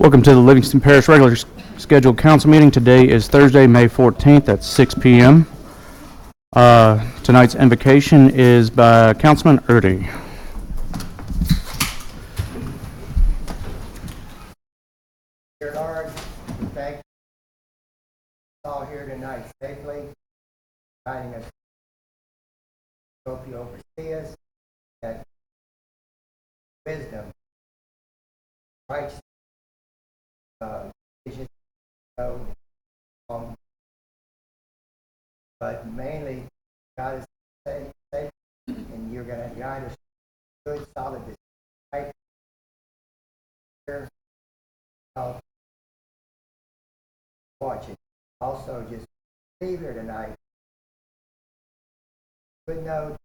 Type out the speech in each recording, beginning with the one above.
Welcome to the Livingston Parish regular scheduled council meeting. Today is Thursday, May 14th at 6 p.m. Tonight's invocation is by Councilman Erdy. Dear Lord, thank you all here tonight safely, guiding us. Hope you oversee us, that wisdom, righteousness, vision, but mainly God is safe, and you're going to guide us good, solid, right here. Watch it. Also, just leave here tonight. Good note,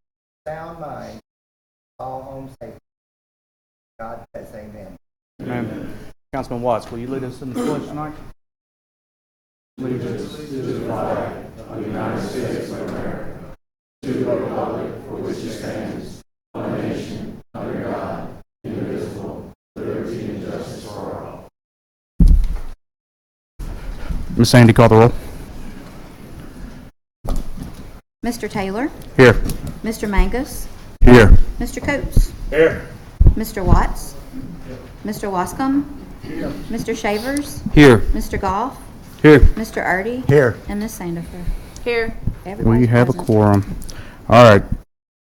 sound mind, all home safe. God says amen. Amen. Councilman Watts, will you lead us in the pledge tonight? Allegiance to the flag of the United States of America, to the republic for which it stands, one nation, under God, indivisible, liberty and justice for all. Ms. Sandy, call the roll. Mr. Taylor, Here. Mr. Mangus, Here. Mr. Coates, Here. Mr. Watts, Mr. Wascom, Mr. Shavers, Here. Mr. Goff, Here. Mr. Erdy, Here. and Ms. Sandifer. Here. We Everybody's have a present. quorum. All right.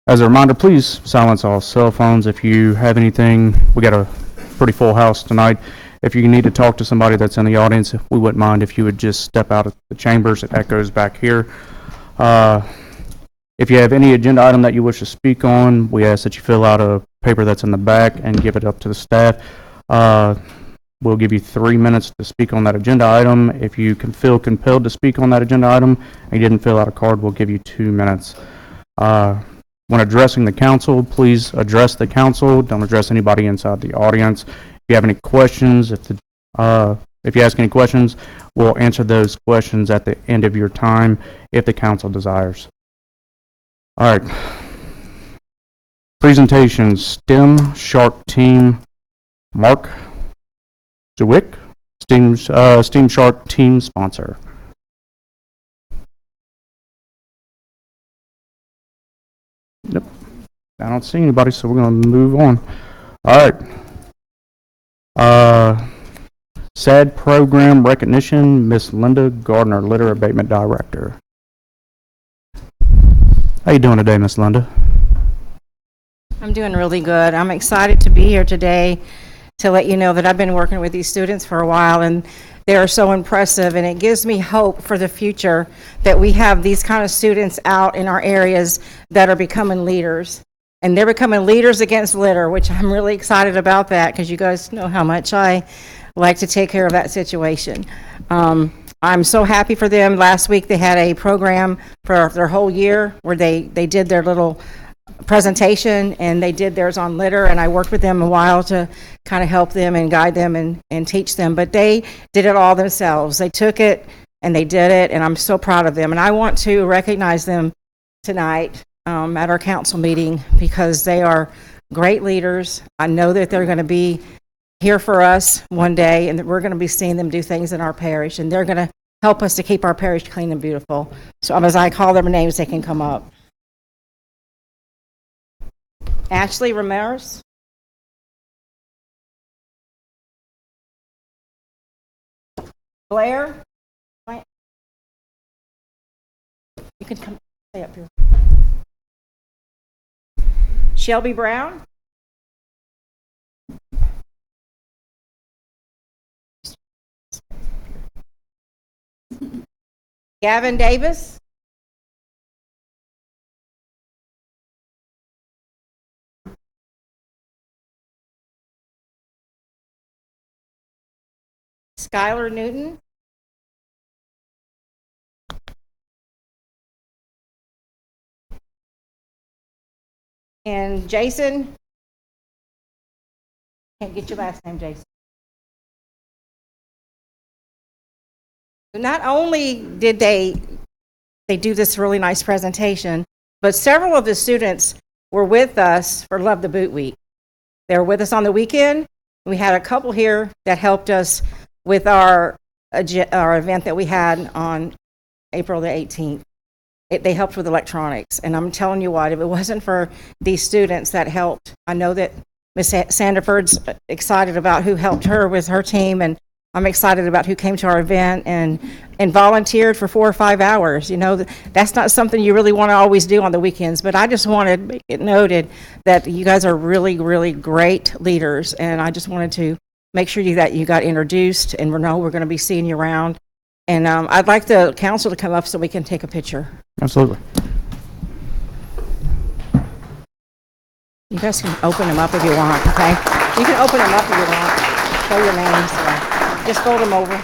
As a reminder, please silence all cell phones. If you have anything, we got a pretty full house tonight. If you need to talk to somebody that's in the audience, we wouldn't mind if you would just step out of the chambers. It echoes back here. If you have any agenda item that you wish to speak on, we ask that you fill out a paper that's in the back and give it up to the staff. We'll give you 3 minutes to speak on that agenda item. If you can feel compelled to speak on that agenda item and you didn't fill out a card, we'll give you 2 minutes. When addressing the council, please address the council. Don't address anybody inside the audience. If you have any questions, if you ask any questions, we'll answer those questions at the end of your time if the council desires. All right. Presentation, STEM Shark Team, Mark Zwick, STEM Shark Team sponsor. Nope. I don't see anybody, so we're going to move on. All right. SAD Program Recognition, Miss Linda Gardner, Litter Abatement Director. How you doing today, Miss Linda? I'm doing really good. I'm excited to be here today to let you know that I've been working with these students for a while, and they are so impressive, and it gives me hope for the future that we have these kind of students out in our areas that are becoming leaders. And they're becoming leaders against litter, which I'm really excited about that because you guys know how much I like to take care of that situation. I'm so happy for them. Last week they had a program for their whole year where they did their little presentation, and they did theirs on litter, and I worked with them a while to kind of help them and guide them and teach them, but they did it all themselves. They took it and they did it, and I'm so proud of them, and I want to recognize them tonight at our council meeting because they are great leaders. I know that they're going to be here for us one day, and that we're going to be seeing them do things in our parish, and they're going to help us to keep our parish clean and beautiful. So as I call their names, they can come up. Ashley Ramirez. Blair. You can come stay up here. Shelby Brown. Gavin Davis. Skylar Newton. And Jason. Can't get your last name, Jason. Not only did they do this really nice presentation, but several of the students were with us for Love the Boot Week. They were with us on the weekend, We had a couple here that helped us with our event that we had on April the 18th. They helped with electronics, and I'm telling you what, if it wasn't for these students that helped, I know that Ms. Sandiford's excited about who helped her with her team, and I'm excited about who came to our event and volunteered for 4 or 5 hours. You know, that's not something you really want to always do on the weekends, but I just wanted to make it noted that you guys are really, really great leaders, and I just wanted to make sure that you got introduced, and we're going to be seeing you around. And I'd like the council to come up so we can take a picture. Absolutely. You guys can open them up if you want, okay? You can open them up if you want. Show your names. Just fold them over.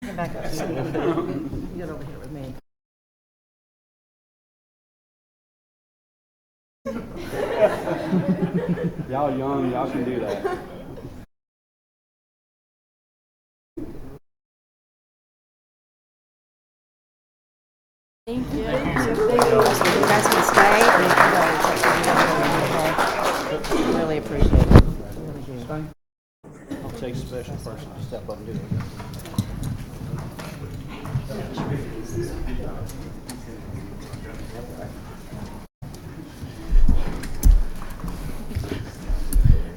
Come back up. Get over here with me. Y'all young, y'all can do that. Thank you. So you guys can stay and you can go. Okay? Really appreciate it. Really do. I'll take a special person to step up and do it.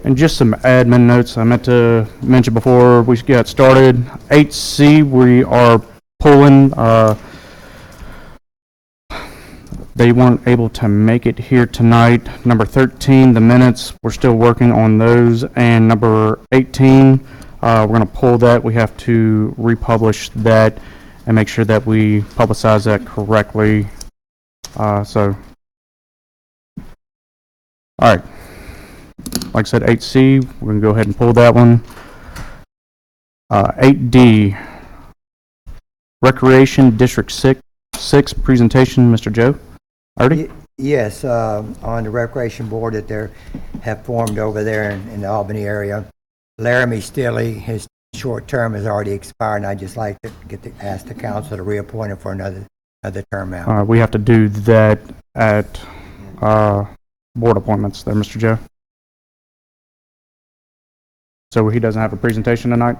And just some admin notes I meant to mention before we get started. 8C, we are pulling, they weren't able to make it here tonight. Number 13, the minutes, we're still working on those. And number 18, we're going to pull that. We have to republish that and make sure that we publicize that correctly. All right. Like I said, 8C, we're going to go ahead and pull that one. 8D, Recreation District 6 presentation, Mr. Joe. Artie? Yes, on the Recreation Board that they have formed over there in the Albany area. Laramie Stilley, his short term has already expired, and I'd just like to ask the council to reappoint him for another term out. We have to do that at board appointments there, Mr. Joe. So he doesn't have a presentation tonight?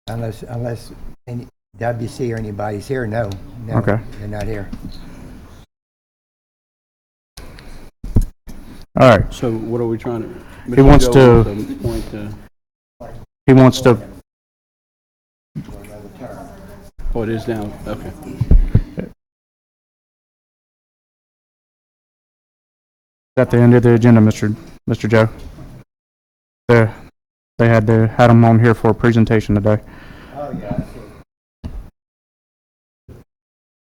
Unless any WC or anybody's here, no, Okay. They're not here. All right. So what are we trying to? He wants to- Point to. He wants to, Oh, it is down. Okay. at the end of the agenda, Mr. Joe. They had him on here for a presentation today. Oh, yeah.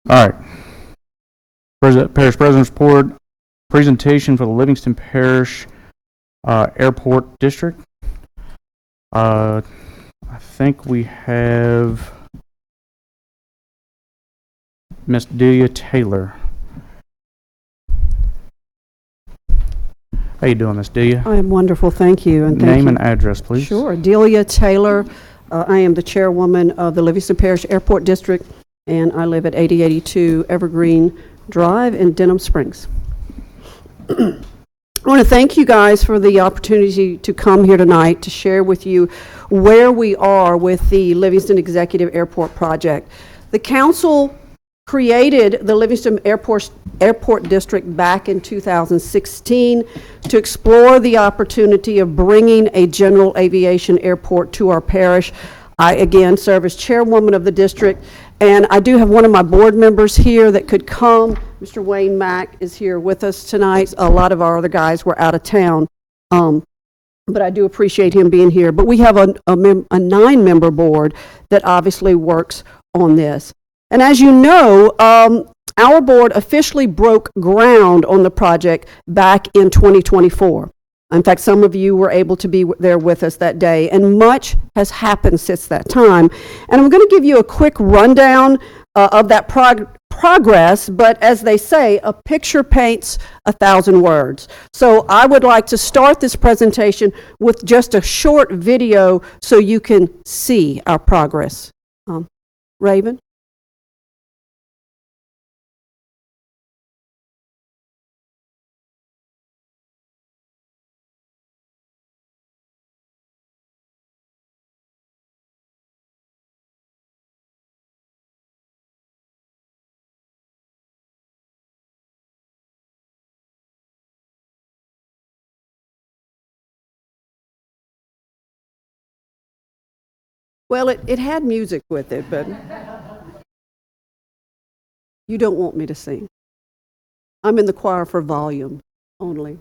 All right. Parish President's Report, presentation for the Livingston Parish Airport District. I think we have Miss Delia Taylor. How you doing, Miss Delia? I am wonderful, thank you. And thank Name you. and address, please. Sure. Delia Taylor. I am the chairwoman of the Livingston Parish Airport District, and I live at 8082 Evergreen Drive in Denham Springs. I want to thank you guys for the opportunity to come here tonight to share with you where we are with the Livingston Executive Airport Project. The council created the Livingston Airport District back in 2016 to explore the opportunity of bringing a general aviation airport to our parish. I, again, serve as chairwoman of the district, and I do have one of my board members here that could come. Mr. Wayne Mack is here with us tonight. A lot of our other guys were out of town, but I do appreciate him being here. But we have a 9-member board that obviously works on this. And as you know, our board officially broke ground on the project back in 2024. In fact, some of you were able to be there with us that day, and much has happened since that time. And I'm going to give you a quick rundown of that progress, but as they say, a picture paints 1,000 words. So I would like to start this presentation with just a short video so you can see our progress. Raven? Well, it had music with it, but you don't want me to sing. I'm in the choir for volume only.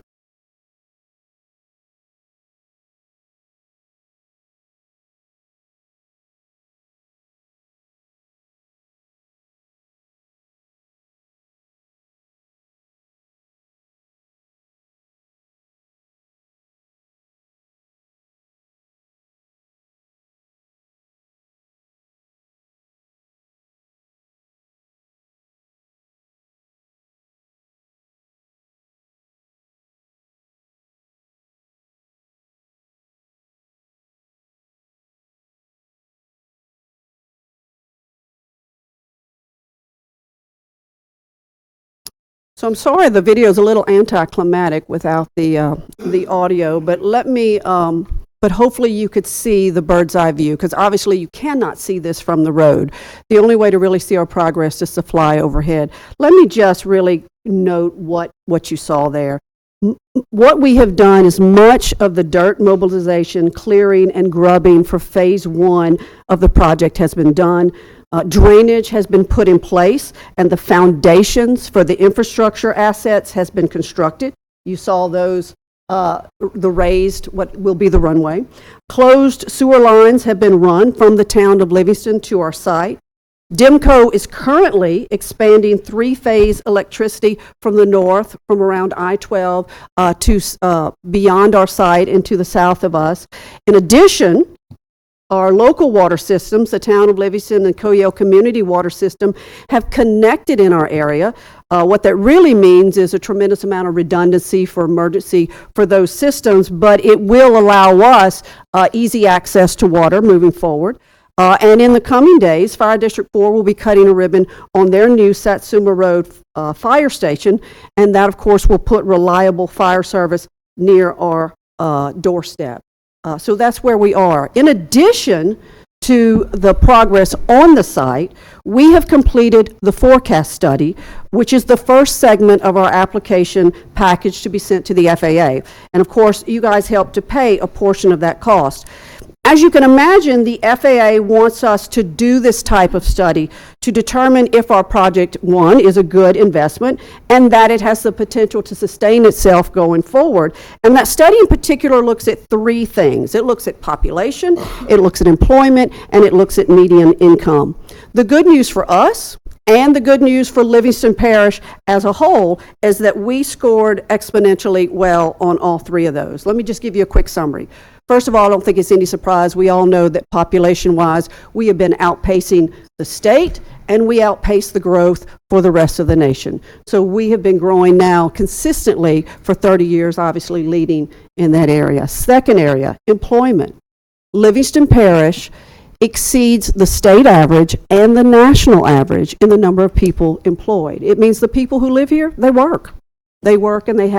So I'm sorry the video is a little anticlimactic without the audio, but but hopefully you could see the bird's eye view, because obviously you cannot see this from the road. The only way to really see our progress is to fly overhead. Let me just really note what you saw there. What we have done is much of the dirt mobilization, clearing, and grubbing for phase 1 of the project has been done. Drainage has been put in place, and the foundations for the infrastructure assets has been constructed. You saw those, the raised, what will be the runway. Closed sewer lines have been run from the town of Livingston to our site. DIMCO is currently expanding 3-phase electricity from the north, from around I-12 to beyond our site and to the south of us. In addition, our local water systems, the town of Livingston and Coyell Community Water System, have connected in our area. What that really means is a tremendous amount of redundancy for emergency for those systems, but it will allow us easy access to water moving forward. And in the coming days, Fire District 4 will be cutting a ribbon on their new Satsuma Road fire station, and that, of course, will put reliable fire service near our doorstep. So that's where we are. In addition to the progress on the site, we have completed the forecast study, which is the first segment of our application package to be sent to the FAA. And of course, you guys helped to pay a portion of that cost. As you can imagine, the FAA wants us to do this type of study to determine if our project, one, is a good investment and that it has the potential to sustain itself going forward. And that study in particular looks at 3 things. It looks at population, it looks at employment, and it looks at median income. The good news for us and the good news for Livingston Parish as a whole is that we scored exponentially well on all 3 of those. Let me just give you a quick summary. First of all, I don't think it's any surprise. We all know that population-wise, we have been outpacing the state, and we outpace the growth for the rest of the nation. So we have been growing now consistently for 30 years, obviously leading in that area. Second area, employment. Livingston Parish exceeds the state average and the national average in the number of people employed. It means the people who live here, they work. They work and they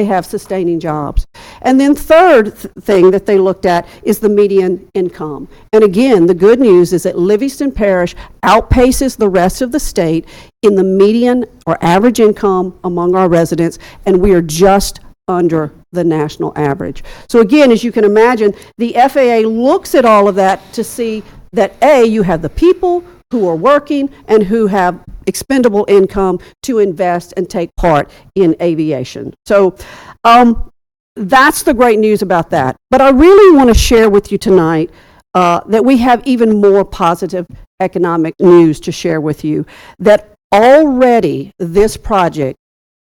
have sustaining jobs. And then third thing that they looked at is the median income. And again, the good news is that Livingston Parish outpaces the rest of the state in the median or average income among our residents, and we are just under the national average. So again, as you can imagine, the FAA looks at all of that to see that A, you have the people who are working and who have expendable income to invest and take part in aviation. So that's the great news about that. But I really want to share with you tonight that we have even more positive economic news to share with you, that already this project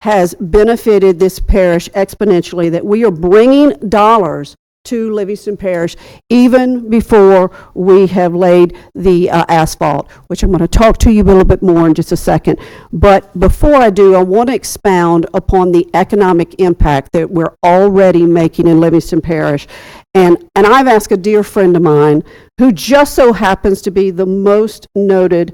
has benefited this parish exponentially, that we are bringing dollars to Livingston Parish, even before we have laid the asphalt, which I'm going to talk to you a little bit more in just a second. But before I do, I want to expound upon the economic impact that we're already making in Livingston Parish. And I've asked a dear friend of mine, who just so happens to be the most noted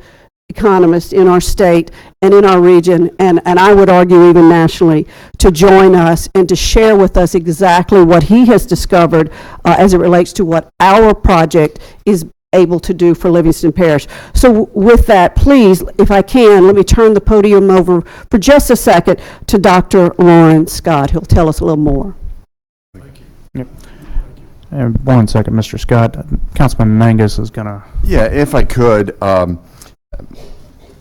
economist in our state and in our region, and I would argue even nationally, to join us and to share with us exactly what he has discovered as it relates to what our project is able to do for Livingston Parish. So with that, please, if I can, let me turn the podium over for just a second to Dr. Lauren Scott. He'll tell us a little more. Yep. And 1 second, Mr. Scott. Councilman Mangus is going to... Yeah, if I could,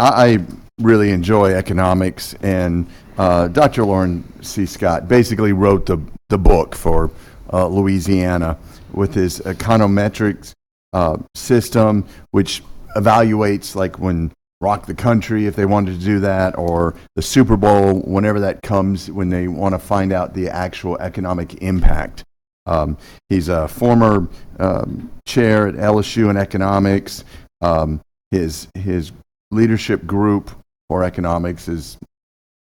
I really enjoy economics, and Dr. Lauren C. Scott basically wrote the book for Louisiana with his econometrics system, which evaluates like when Rock the Country, if they wanted to do that, or the Super Bowl, whenever that comes, when they want to find out the actual economic impact. He's a former chair at LSU in economics. His leadership group for economics is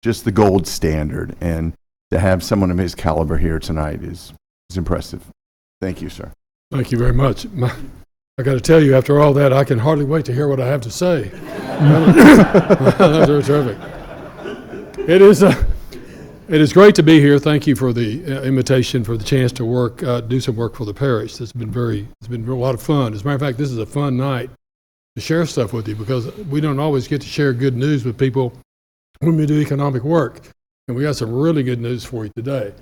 just the gold standard, and to have someone of his caliber here tonight is impressive. Thank you, sir. Thank you very much. I got to tell you, after all that, I can hardly wait to hear what I have to say. That's terrific. It is great to be here. Thank you for the invitation, for the chance to do some work for the parish. It's been a lot of fun. As a matter of fact, this is a fun night to share stuff with you, because we don't always get to share good news with people when we do economic work. And we got some really good news for you today.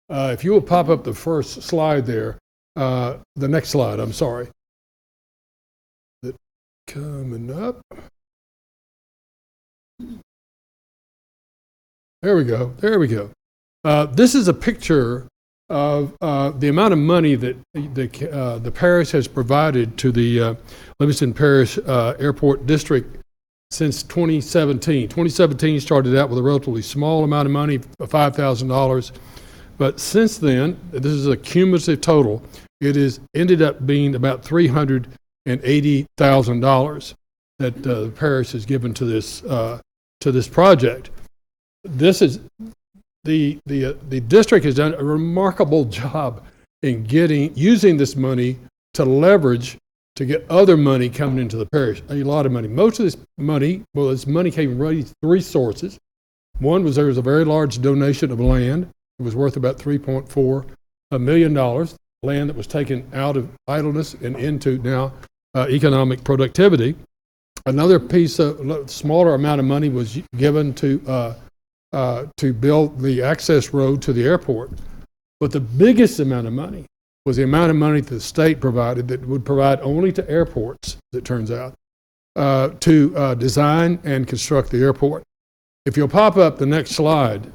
If you will pop up the first slide there, the next slide, I'm sorry. Coming up. There we go. This is a picture of the amount of money that the parish has provided to the Livingston Parish Airport District since 2017. 2017 started out with a relatively small amount of money, $5,000. But since then, this is a cumulative total, it has ended up being about $380,000 that the parish has given to this project. This is the district has done a remarkable job in using this money to leverage to get other money coming into the parish. A lot of money. Most of this money came from really three sources. One was there was a very large donation of land. It was worth about $3.4 million. Land that was taken out of idleness and into now economic productivity. Another piece of smaller amount of money was given to build the access road to the airport. But the biggest amount of money was the amount of money that the state provided, that would provide only to airports, as it turns out, to design and construct the airport. If you'll pop up the next slide,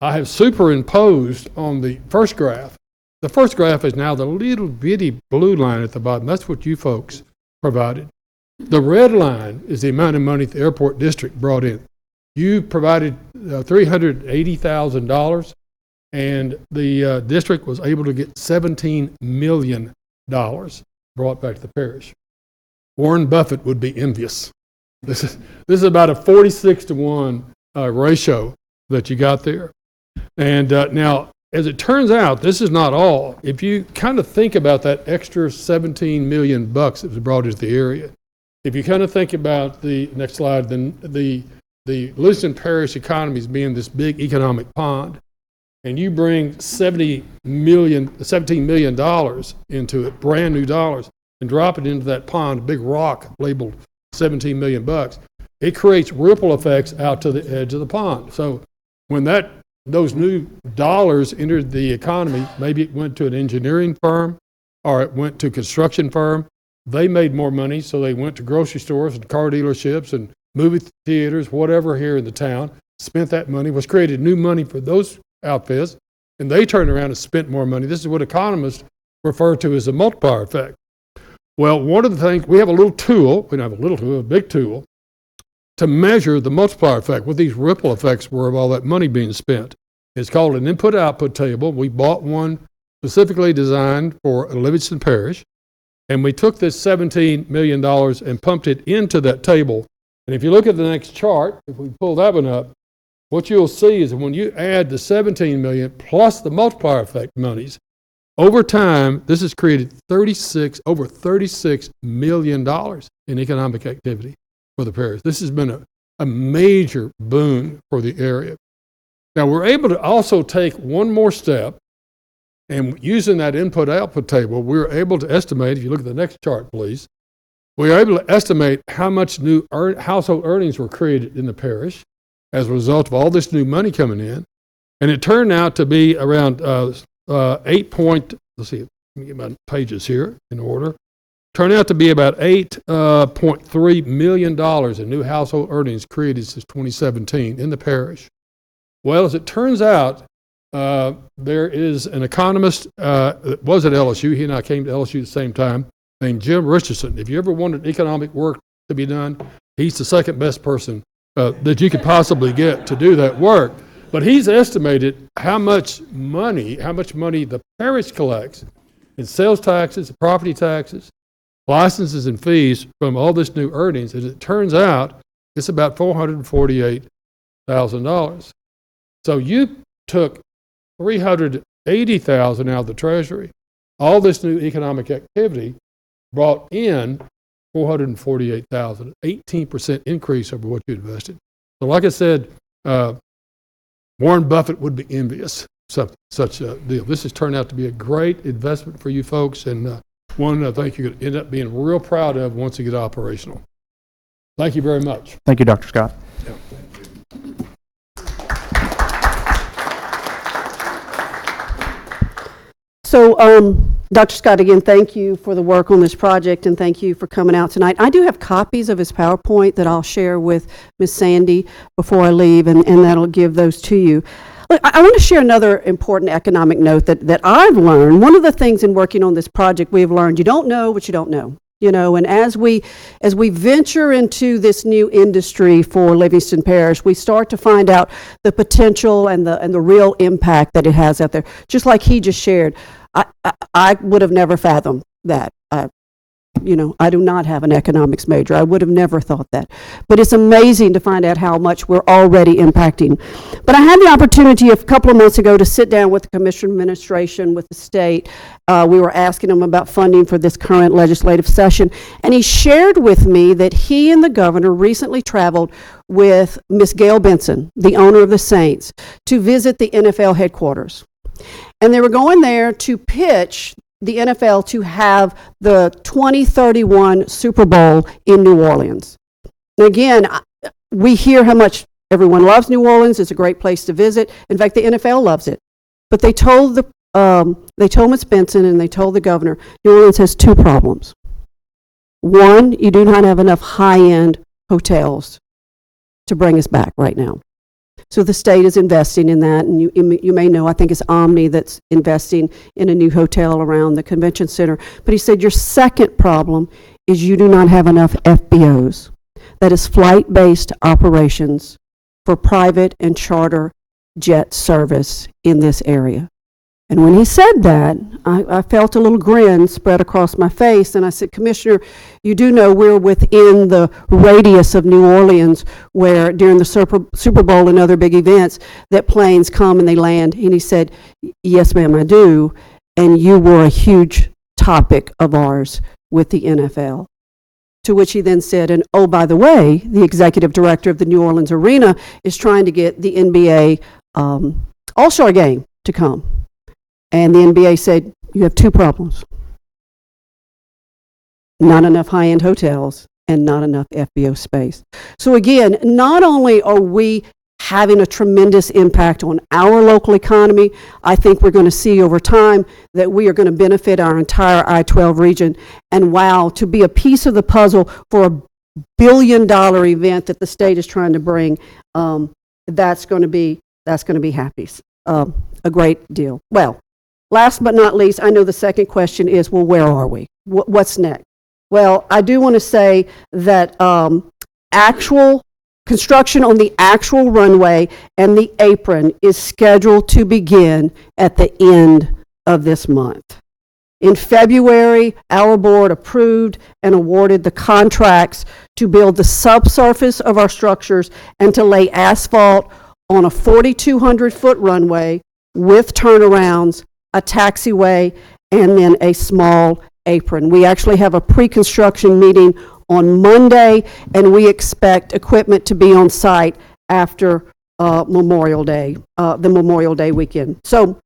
I have superimposed on the first graph. The first graph is now the little bitty blue line at the bottom. That's what you folks provided. The red line is the amount of money the airport district brought in. You provided $380,000, and the district was able to get $17 million brought back to the parish. Warren Buffett would be envious. This is about a 46-to-1 ratio that you got there. And now, as it turns out, this is not all. If you kind of think about that extra $17 million that was brought into the area, if you kind of think about the next slide, then the Livingston Parish economy is being this big economic pond, and you bring $17 million into it, brand new dollars, and drop it into that pond, a big rock labeled $17 million, it creates ripple effects out to the edge of the pond. So when those new dollars entered the economy, maybe it went to an engineering firm or it went to a construction firm, they made more money, so they went to grocery stores and car dealerships and movie theaters, whatever here in the town, spent that money, was created new money for those outfits, and they turned around and spent more money. This is what economists refer to as a multiplier effect. Well, one of the things, we have a little tool, we don't have a little tool, a big tool, to measure the multiplier effect, what these ripple effects were of all that money being spent. It's called an input-output table. We bought one specifically designed for Livingston Parish. And we took this $17 million and pumped it into that table. And if you look at the next chart, if we pull that one up, what you'll see is that when you add the $17 million plus the multiplier effect monies, over time, this has created over $36 million in economic activity for the parish. This has been a major boon for the area. Now, we're able to also take one more step, and using that input-output table, we're able to estimate, if you look at the next chart, please, we are able to estimate how much new household earnings were created in the parish as a result of all this new money coming in. And it turned out to be around let's see, let me get my pages here in order. Turned out to be about $8.3 million in new household earnings created since 2017 in the parish. Well, as it turns out, there is an economist that was at LSU. He and I came to LSU at the same time, named Jim Richardson. If you ever wanted economic work to be done, he's the second best person that you could possibly get to do that work. But he's estimated how much money the parish collects in sales taxes, property taxes, licenses, and fees from all this new earnings. As it turns out, it's about $448,000. So you took $380,000 out of the Treasury. All this new economic activity brought in $448,000, 18% increase over what you invested. So like I said, Warren Buffett would be envious of such a deal. This has turned out to be a great investment for you folks, and one I think you're going to end up being real proud of once you get operational. Thank you very much. Thank you, Dr. Scott. Yeah. So, Dr. Scott, again, thank you for the work on this project, and thank you for coming out tonight. I do have copies of his PowerPoint that I'll share with Ms. Sandy before I leave, and that'll give those to you. Look, I want to share another important economic note that I've learned. One of the things in working on this project we've learned, you don't know what you don't know. You know, and as we venture into this new industry for Livingston Parish, we start to find out the potential and the real impact that it has out there. Just like he just shared, I would have never fathomed that. I do not have an economics major. I would have never thought that. But it's amazing to find out how much we're already impacting. But I had the opportunity a couple of months ago to sit down with the Commission administration, with the state. We were asking them about funding for this current legislative session. And he shared with me that he and the governor recently traveled with Miss Gail Benson, the owner of the Saints, to visit the NFL headquarters. And they were going there to pitch the NFL to have the 2031 Super Bowl in New Orleans. And again, we hear how much everyone loves New Orleans. It's a great place to visit. In fact, the NFL loves it. But they told Ms. Benson and they told the governor, New Orleans has two problems. One, you do not have enough high-end hotels to bring us back right now. So the state is investing in that, and you may know, I think it's Omni that's investing in a new hotel around the convention center. But he said your second problem is you do not have enough FBOs, that is flight-based operations for private and charter jet service in this area. And when he said that, I felt a little grin spread across my face, and I said, Commissioner, you do know we're within the radius of New Orleans where during the Super Bowl and other big events that planes come and they land. And he said, yes, ma'am, I do. And you were a huge topic of ours with the NFL. To which he then said, and oh, by the way, the executive director of the New Orleans Arena is trying to get the NBA All-Star game to come. And the NBA said, you have two problems. Not enough high-end hotels and not enough FBO space. So again, not only are we having a tremendous impact on our local economy, I think we're going to see over time that we are going to benefit our entire I-12 region. And wow, to be a piece of the puzzle for $1 billion event that the state is trying to bring, that's going to be happy. A great deal. Well, last but not least, I know the second question is, well, where are we? What's next? Well, I do want to say that actual construction on the actual runway and the apron is scheduled to begin at the end of this month. In February, our board approved and awarded the contracts to build the subsurface of our structures and to lay asphalt on a 4,200-foot runway with turnarounds, a taxiway, and then a small apron. We actually have a pre-construction meeting on Monday, and we expect equipment to be on site after Memorial Day, the Memorial Day weekend. So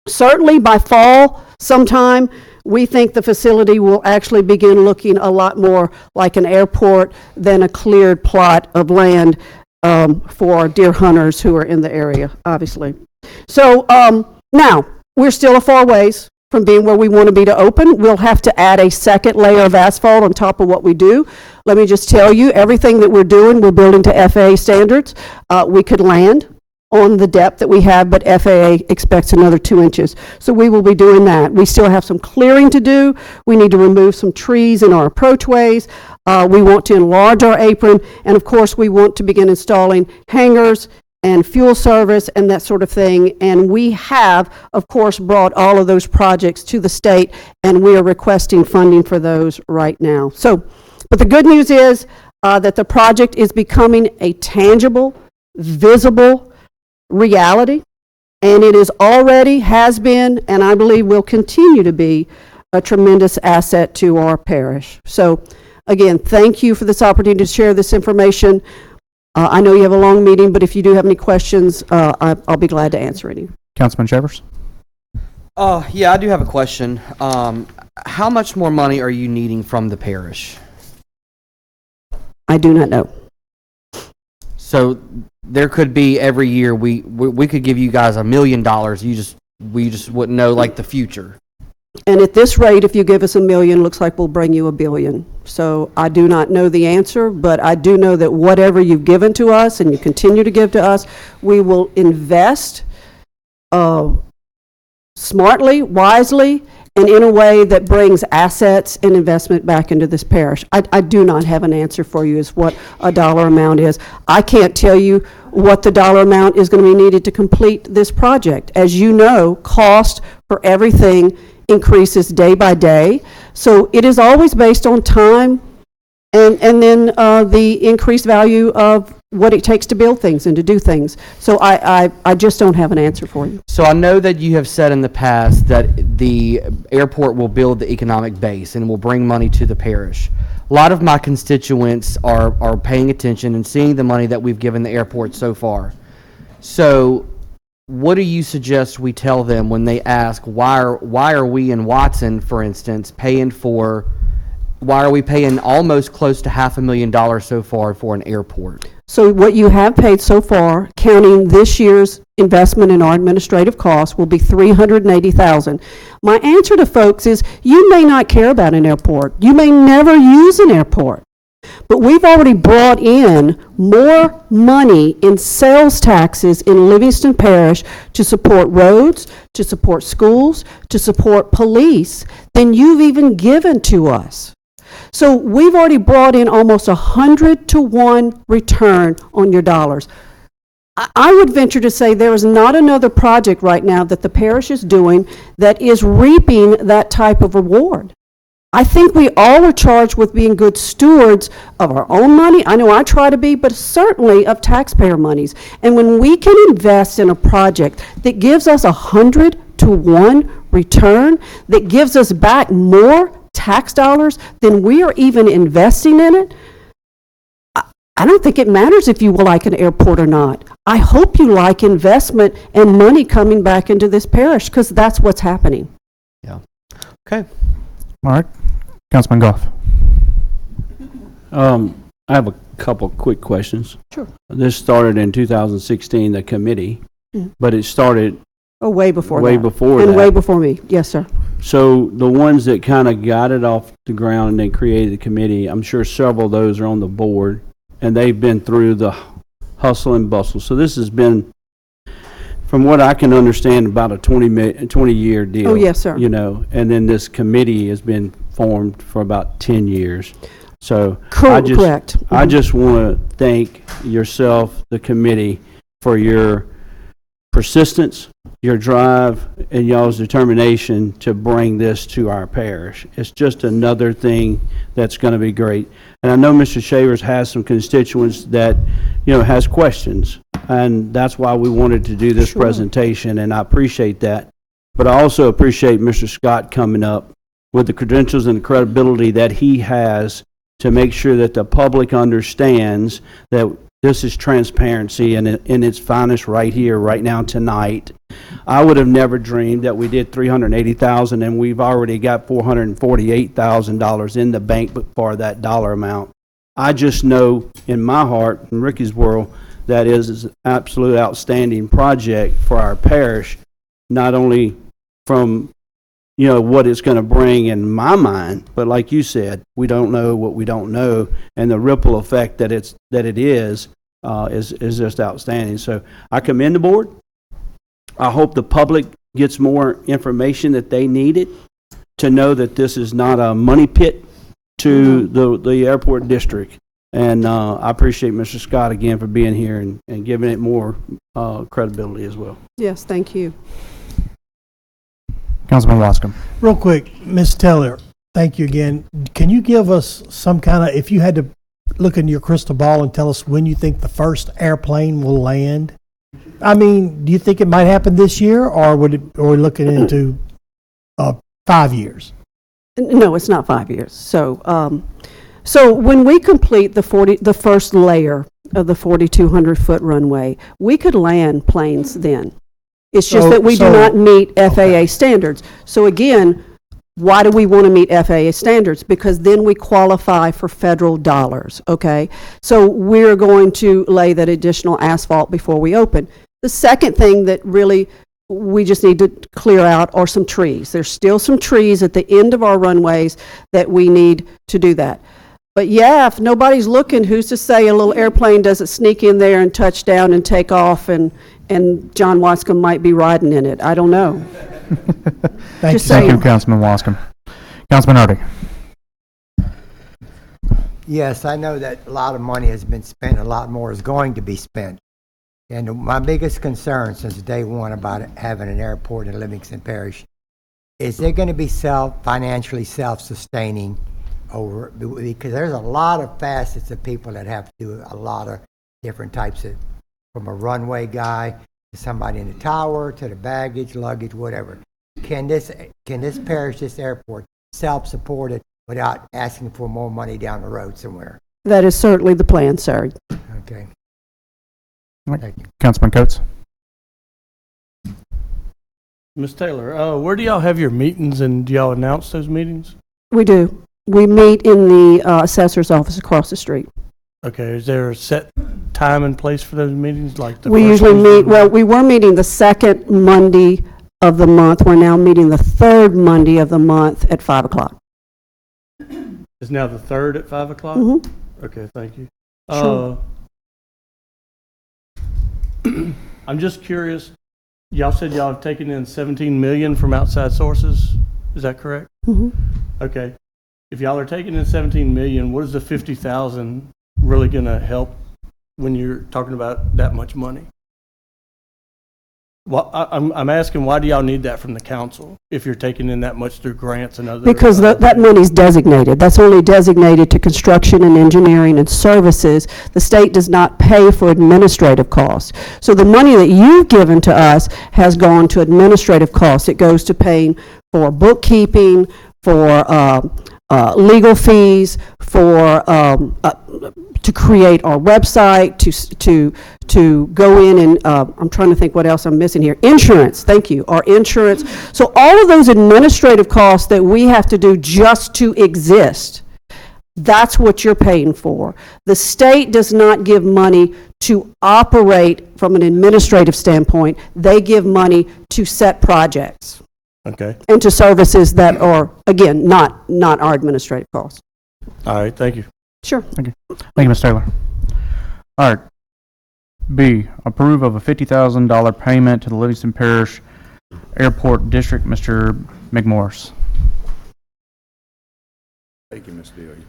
certainly by fall sometime, we think the facility will actually begin looking a lot more like an airport than a cleared plot of land for deer hunters who are in the area, obviously. So now, we're still a far ways from being where we want to be to open. We'll have to add a second layer of asphalt on top of what we do. Let me just tell you, everything that we're doing, we're building to FAA standards. We could land on the depth that we have, but FAA expects another 2 inches. So we will be doing that. We still have some clearing to do. We need to remove some trees in our approachways. We want to enlarge our apron. And of course, we want to begin installing hangars and fuel service and that sort of thing. And we have, of course, brought all of those projects to the state, and we are requesting funding for those right now. So, but the good news is that the project is becoming a tangible, visible reality, and it is already, has been, and I believe will continue to be a tremendous asset to our parish. So, again, thank you for this opportunity to share this information. I know you have a long meeting, but if you do have any questions, I'll be glad to answer any. Councilman Shavers? Yeah, I do have a question. How much more money are you needing from the parish? I do not know. So there could be every year we could give you guys $1 million. We just wouldn't know like the future. And at this rate, if you give us $1 million, looks like we'll bring you $1 billion. So I do not know the answer, but I do know that whatever you've given to us and you continue to give to us, we will invest smartly, wisely, and in a way that brings assets and investment back into this parish. I do not have an answer for you as what a dollar amount is. I can't tell you what the dollar amount is going to be needed to complete this project. As you know, cost for everything increases day by day. So it is always based on time and then the increased value of what it takes to build things and to do things. So I just don't have an answer for you. So I know that you have said in the past that the airport will build the economic base and will bring money to the parish. A lot of my constituents are paying attention and seeing the money that we've given the airport so far. So what do you suggest we tell them when they ask, why are we in Watson, for instance, why are we paying almost close to $500,000 so far for an airport? So what you have paid so far, counting this year's investment in our administrative costs, will be $380,000. My answer to folks is, you may not care about an airport. You may never use an airport. But we've already brought in more money in sales taxes in Livingston Parish to support roads, to support schools, to support police than you've even given to us. So we've already brought in almost 100-to-1 return on your dollars. I would venture to say there is not another project right now that the parish is doing that is reaping that type of reward. I think we all are charged with being good stewards of our own money. I know I try to be, but certainly of taxpayer monies. And when we can invest in a project that gives us 100-to-1 return, that gives us back more tax dollars than we are even investing in it, I don't think it matters if you will like an airport or not. I hope you like investment and money coming back into this parish, because that's what's happening. Yeah. Okay. All right. Councilman Goff. I have a couple quick questions. Sure. This started in 2016, the committee, Mhm. but it started Oh, way before way that. before And that. way before me. Yes, sir. So the ones that kind of got it off the ground and then created the committee, I'm sure several of those are on the board, and they've been through the hustle and bustle. So this has been, from what I can understand, about a 20-year deal. Oh, yes, sir. You know, and then this committee has been formed for about 10 years. So Correct. I just want to thank yourself, the committee, for your persistence, your drive, and y'all's determination to bring this to our parish. It's just another thing that's going to be great. And I know Mr. Shavers has some constituents that, has questions, and that's why we wanted to do this presentation, and I appreciate that. But I also appreciate Mr. Scott coming up with the credentials and the credibility that he has to make sure that the public understands that this is transparency in its finest right here, right now, tonight. I would have never dreamed that we did $380,000 and we've already got $448,000 in the bank for that dollar amount. I just know in my heart, in Ricky's world, that is an absolute outstanding project for our parish, not only from what it's going to bring in my mind, but like you said, we don't know what we don't know, and the ripple effect that it is just outstanding. So I commend the board. I hope the public gets more information that they needed to know that this is not a money pit to the airport district. And I appreciate Mr. Scott again for being here and giving it more credibility as well. Yes, thank you. Councilman Wascom. Real quick, Ms. Taylor, thank you again. Can you give us some kind of, if you had to look into your crystal ball and tell us when you think the first airplane will land? I mean, do you think it might happen this year, or are we looking into 5 years? No, it's not 5 years. So, so when we complete the first layer of the 4,200-foot runway, we could land planes then. It's just that we do not meet FAA standards. So again, why do we want to meet FAA standards? Because then we qualify for federal dollars, okay? So we're going to lay that additional asphalt before we open. The second thing that really we just need to clear out are some trees. There's still some trees at the end of our runways that we need to do that. But yeah, if nobody's looking, who's to say a little airplane doesn't sneak in there and touch down and take off and John Wascom might be riding in it. I don't know. Thank you, Councilman Wascom. Councilman Hardy. Yes, I know that a lot of money has been spent, a lot more is going to be spent. And my biggest concern since day one about having an airport in Livingston Parish is they're going to be financially self-sustaining over, because there's a lot of facets of people that have to do a lot of different types of, from a runway guy to somebody in the tower to the baggage, luggage, whatever. Can this parish, this airport, self-support it without asking for more money down the road somewhere? That is certainly the plan, sir. Okay. Thank you. Councilman Coates. Ms. Taylor, where do y'all have your meetings, and do y'all announce those meetings? We do. We meet in the assessor's office across the street. Okay, is there a set time and place for those meetings? Like we usually meet, well, we were meeting the second Monday of the month. We're now meeting the third Monday of the month at 5 o'clock. Is now the third at 5 o'clock? Mm-hmm. Okay, thank you. Sure. I'm just curious. Y'all said y'all have taken in $17 million from outside sources. Is that correct? Mm-hmm. Okay. If y'all are taking in $17 million, what is the $50,000 really going to help when you're talking about that much money? Well, I'm asking, why do y'all need that from the council if you're taking in that much through grants and other? Because that money's designated. That's only designated to construction and engineering and services. The state does not pay for administrative costs. So the money that you've given to us has gone to administrative costs. It goes to paying for bookkeeping, for legal fees, for to create our website, to go in and I'm trying to think what else I'm missing here. Insurance, thank you, our insurance. So all of those administrative costs that we have to do just to exist, that's what you're paying for. The state does not give money to operate from an administrative standpoint. They give money to set projects. Okay. And to services that are, again, not our administrative costs. All right, thank you. Sure. Thank you. Thank you, Ms. Taylor. All right. B, approve of a $50,000 payment to the Livingston Parish Airport District, Mr. McMorris. Thank you, Ms. Deary.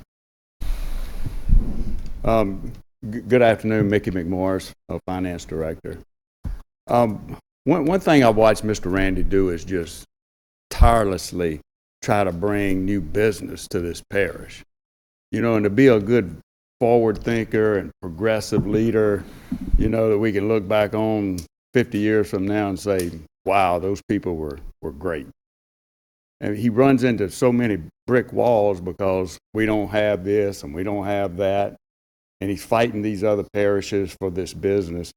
Good afternoon, Mickey McMorris, Finance Director. One thing I've watched Mr. Randy do is just tirelessly try to bring new business to this parish. You know, and to be a good forward thinker and progressive leader, you know, that we can look back on 50 years from now and say, wow, those people were great. And he runs into so many brick walls because we don't have this and we don't have that. And he's fighting these other parishes for this business.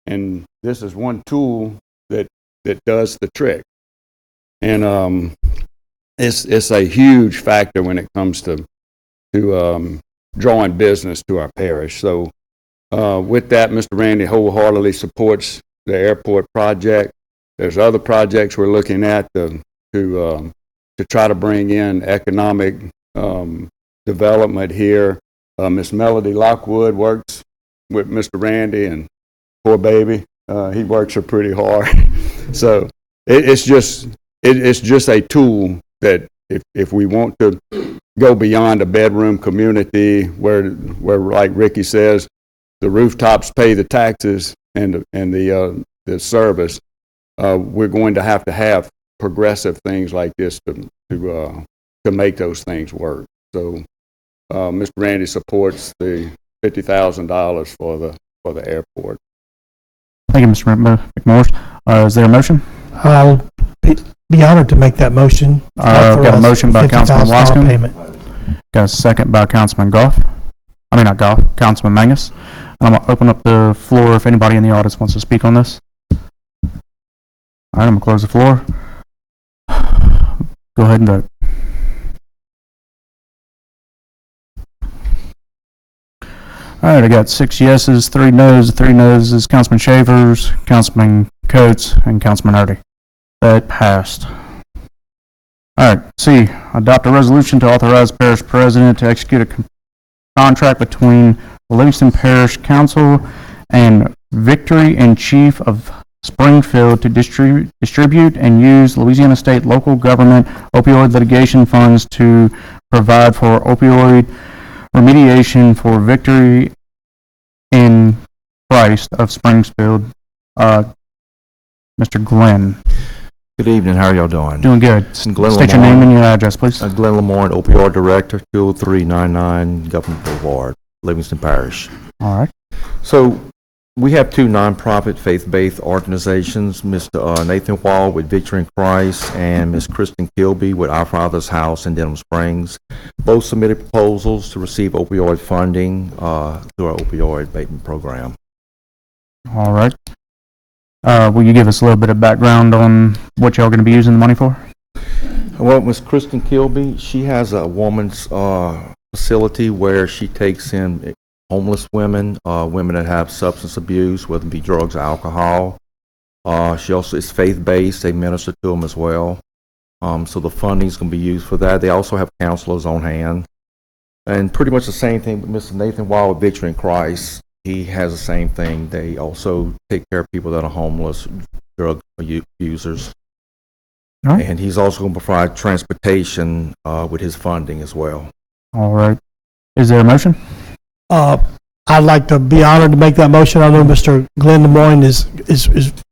And this is one tool that does the trick. And it's a huge factor when it comes to drawing business to our parish. So with that, Mr. Randy wholeheartedly supports the airport project. There's other projects we're looking at to try to bring in economic development here. Miss Melody Lockwood works with Mr. Randy, and poor baby, he works her pretty hard. So it's just a tool that if we want to go beyond a bedroom community where like Ricky says, the rooftops pay the taxes and the service, we're going to have progressive things like this to make those things work. So Mr. Randy supports the $50,000 for the airport. Thank you, Mr. McMorris. Is there a motion? I'll be honored to make that motion. Got a motion by Councilman $50,000 Wascom. payment. Got a second by Councilman Goff. Not Goff, Councilman Mangus. I'm going to open up the floor if anybody in the audience wants to speak on this. All right, I'm going to close the floor. Go ahead and vote. All right, I got 6 yeses, 3 noes. 3 noes is Councilman Shavers, Councilman Coates, and Councilman Hardy. That passed. All right, C, adopt a resolution to authorize parish president to execute a contract between the Livingston Parish Council and Victory and Chief of Springfield to distribute and use Louisiana State local government opioid litigation funds to provide for opioid remediation for Victory in Christ of Springfield. Mr. Glenn. Good evening. How are y'all doing? Doing good. State your name and your address, please. Glenn Lamorne, Opioid Director, 20399 Government Boulevard, Livingston Parish. All right. So we have 2 nonprofit faith-based organizations, Mr. Nathan Wall with Victory in Christ and Ms. Kristen Kilby with Our Father's House in Denham Springs. Both submitted proposals to receive opioid funding through our opioid abatement program. All right. Will you give us a little bit of background on what y'all going to be using the money for? Well, Ms. Kristen Kilby, she has a woman's facility where she takes in homeless women, women that have substance abuse, whether it be drugs or alcohol. She also is faith-based. They minister to them as well. So the funding is going to be used for that. They also have counselors on hand. And pretty much the same thing with Mr. Nathan Wall with Victory in Christ. He has the same thing. They also take care of people that are homeless, drug users. Right. And he's also going to provide transportation with his funding as well. All right. Is there a motion? I'd like to be honored to make that motion. I know Mr. Glenn Lemoyne is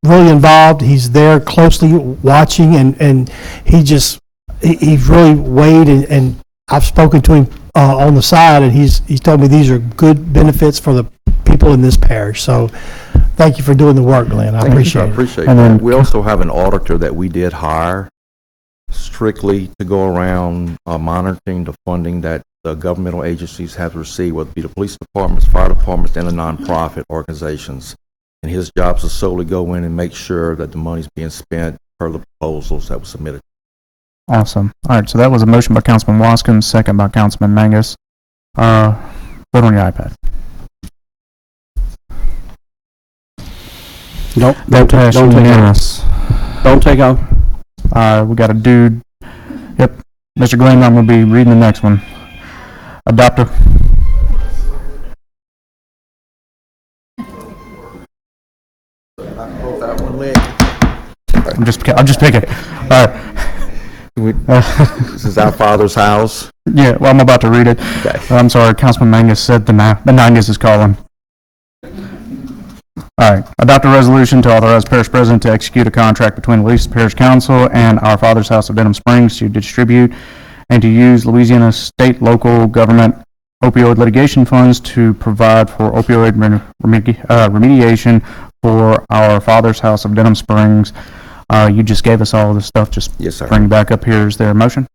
really involved. He's there closely watching, and he's really weighed, and I've spoken to him on the side, and he's told me these are good benefits for the people in this parish. So thank you for doing the work, Glenn. I appreciate it. I appreciate And that. then- We also have an auditor that we did hire strictly to go around monitoring the funding that the governmental agencies have received, whether it be the police departments, fire departments, and the nonprofit organizations. And his job is to solely go in and make sure that the money's being spent per the proposals that were submitted. Awesome. All right, so that was a motion by Councilman Wascom, second by Councilman Mangus. Vote on your iPad. Don't Passed take unanimous. off. Don't take off. We got a dude. Yep. Mr. Glenn, I'm going to be reading the next one. Adopt a... I'm just picking. All right. This is Our Father's House. Yeah, well, I'm about to read it. Okay. I'm sorry, Councilman Mangus said the Mangus is calling. All right. Adopt a resolution to authorize parish president to execute a contract between the Livingston Parish Council and Our Father's House of Denham Springs to distribute and to use Louisiana state local government opioid litigation funds to provide for opioid remediation for Our Father's House of Denham Springs. You just gave us all this stuff. Just Yes, sir. bring it back up here. Is there a motion?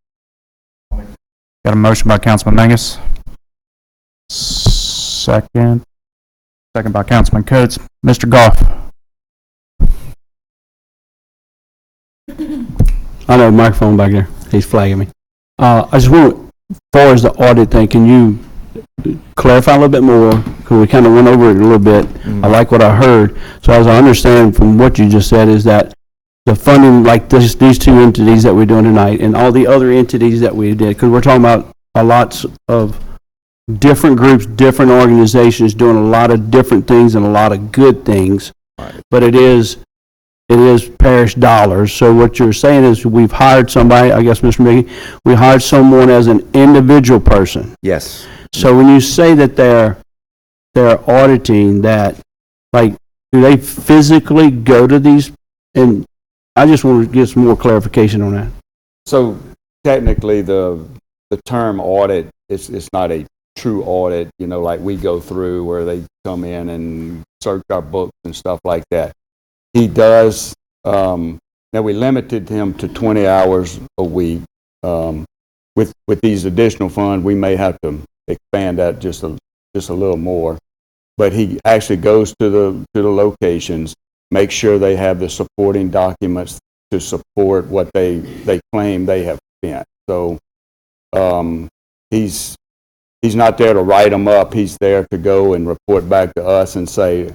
Got a motion by Councilman Mangus. Second by Councilman Coates. Mr. Goff. I know, microphone back there. He's flagging me. I just want, as far as the audit thing, can you clarify a little bit more? Because we kind of went over it a little bit. I like what I heard. So as I understand from what you just said is that the funding, like these two entities that we're doing tonight and all the other entities that we did, because we're talking about a lot of different groups, different organizations doing a lot of different things and a lot of good things. Right. But it is parish dollars. So what you're saying is we've hired somebody, I guess, Mr. Mickey, we hired someone as an individual person. Yes. So when you say that they're auditing that, like, do they physically go to these? And I just want to get some more clarification on that. So technically, the term audit is not a true audit, you know, like we go through where they come in and search our books and stuff like that. He does, now we limited him to 20 hours a week. With these additional funds, we may have to expand that just a little more. But he actually goes to the locations, make sure they have the supporting documents to support what they claim they have spent. So he's not there to write them up. He's there to go and report back to us and say,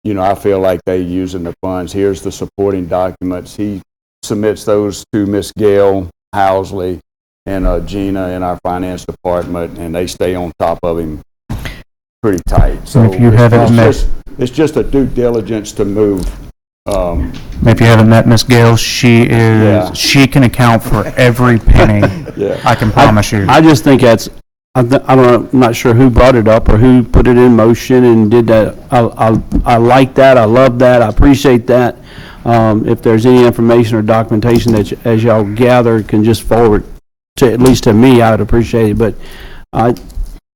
you know, I feel like they're using the funds. Here's the supporting documents. He submits those to Miss Gail Housley and Gina in our finance department, and they stay on top of him pretty tight. So if you haven't it's just a due diligence to move. If you haven't met Miss Gale, she can account for every penny. Yeah. I can promise you. I just think that's, I'm not sure who brought it up or who put it in motion and did that. I like that. I love that. I appreciate that. If there's any information or documentation that as y'all gather can just forward to, at least to me, I would appreciate it. But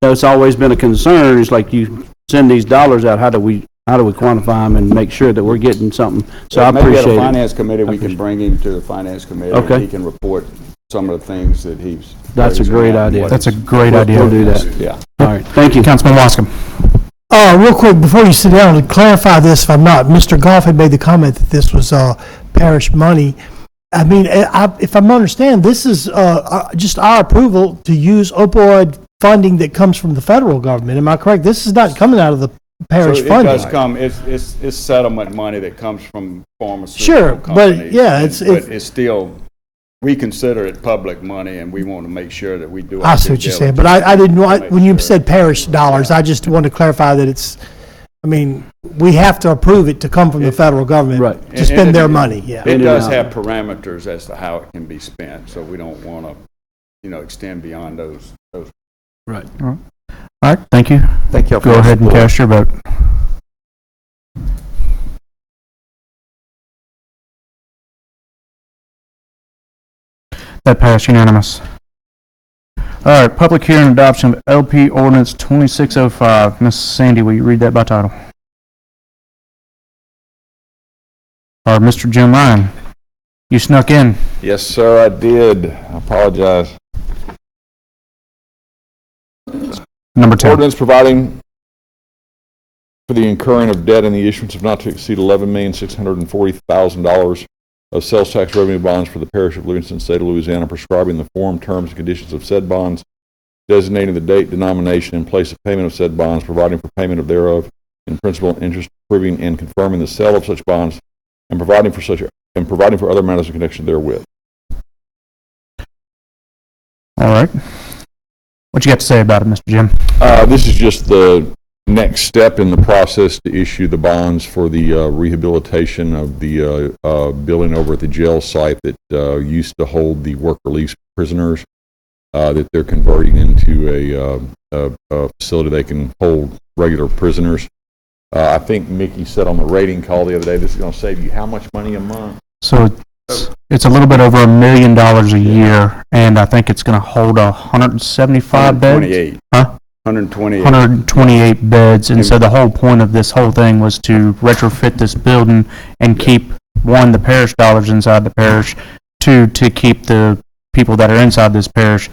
it's always been a concern. It's like you send these dollars out. How do we quantify them and make sure that we're getting something? So I appreciate it. Maybe at a finance committee, we can bring him to the finance committee. Okay. And he can report some of the things that he's. That's a great idea. That's a great idea. We'll do that. Yeah. All right. Thank you. Councilman Wascom. Real quick, before you sit down, to clarify this, if I'm not, Mr. Goff had made the comment that this was parish money. I mean, if I'm understanding, this is just our approval to use opioid funding that comes from the federal government. Am I correct? This is not coming out of the parish So funding. it does come, it's settlement money that comes from pharmaceutical Sure, but companies. yeah, But it's still, we consider it public money, and we want to make sure that we do our I see due what you're saying, diligence but I didn't to want, make when you sure. said parish dollars, I just wanted to clarify that it's, I mean, we have to approve it to come from the federal government Right. to spend their money, yeah. It does out. have parameters as to how it can be spent, so we don't want to, you know, extend beyond those. Right. All right, thank you. Thank you. Go ahead and cast your vote. That passed unanimous. All right, public hearing and adoption of LP ordinance 2605. Miss Sandy, will you read that by title? Or Mr. Jim Ryan, you snuck in. Yes, sir, I did. I apologize. Number 10. Ordinance providing for the incurring of debt and the issuance of not to exceed $11,640,000 of sales tax revenue bonds for the parish of Livingston, state of Louisiana, prescribing the form, terms, and conditions of said bonds, designating the date, denomination, and place of payment of said bonds, providing for payment of thereof in principal and interest, approving and confirming the sale of such bonds, and providing for other matters in connection therewith. All right. What you got to say about it, Mr. Jim? This is just the next step in the process to issue the bonds for the rehabilitation of the building over at the jail site that used to hold the work release prisoners, that they're converting into a facility they can hold regular prisoners. I think Mickey said on the rating call the other day, this is going to save you how much money a month? So it's a little bit over $1 million a year, and I think it's going to hold 175 beds. 128. Huh? 128. 128 beds, and so the whole point of this whole thing was to retrofit this building and keep, one, the parish dollars inside the parish, two, to keep the people that are inside this parish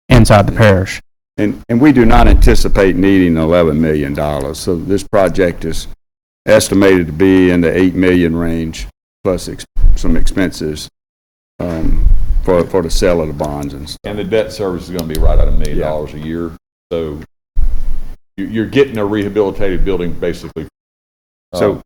inside the parish. And we do not anticipate needing $11 million. So this project is estimated to be in the $8 million range, plus some expenses for the sale of the bonds and stuff. And the debt service is going to be right at $1 million a year. So you're getting a rehabilitated building basically. So,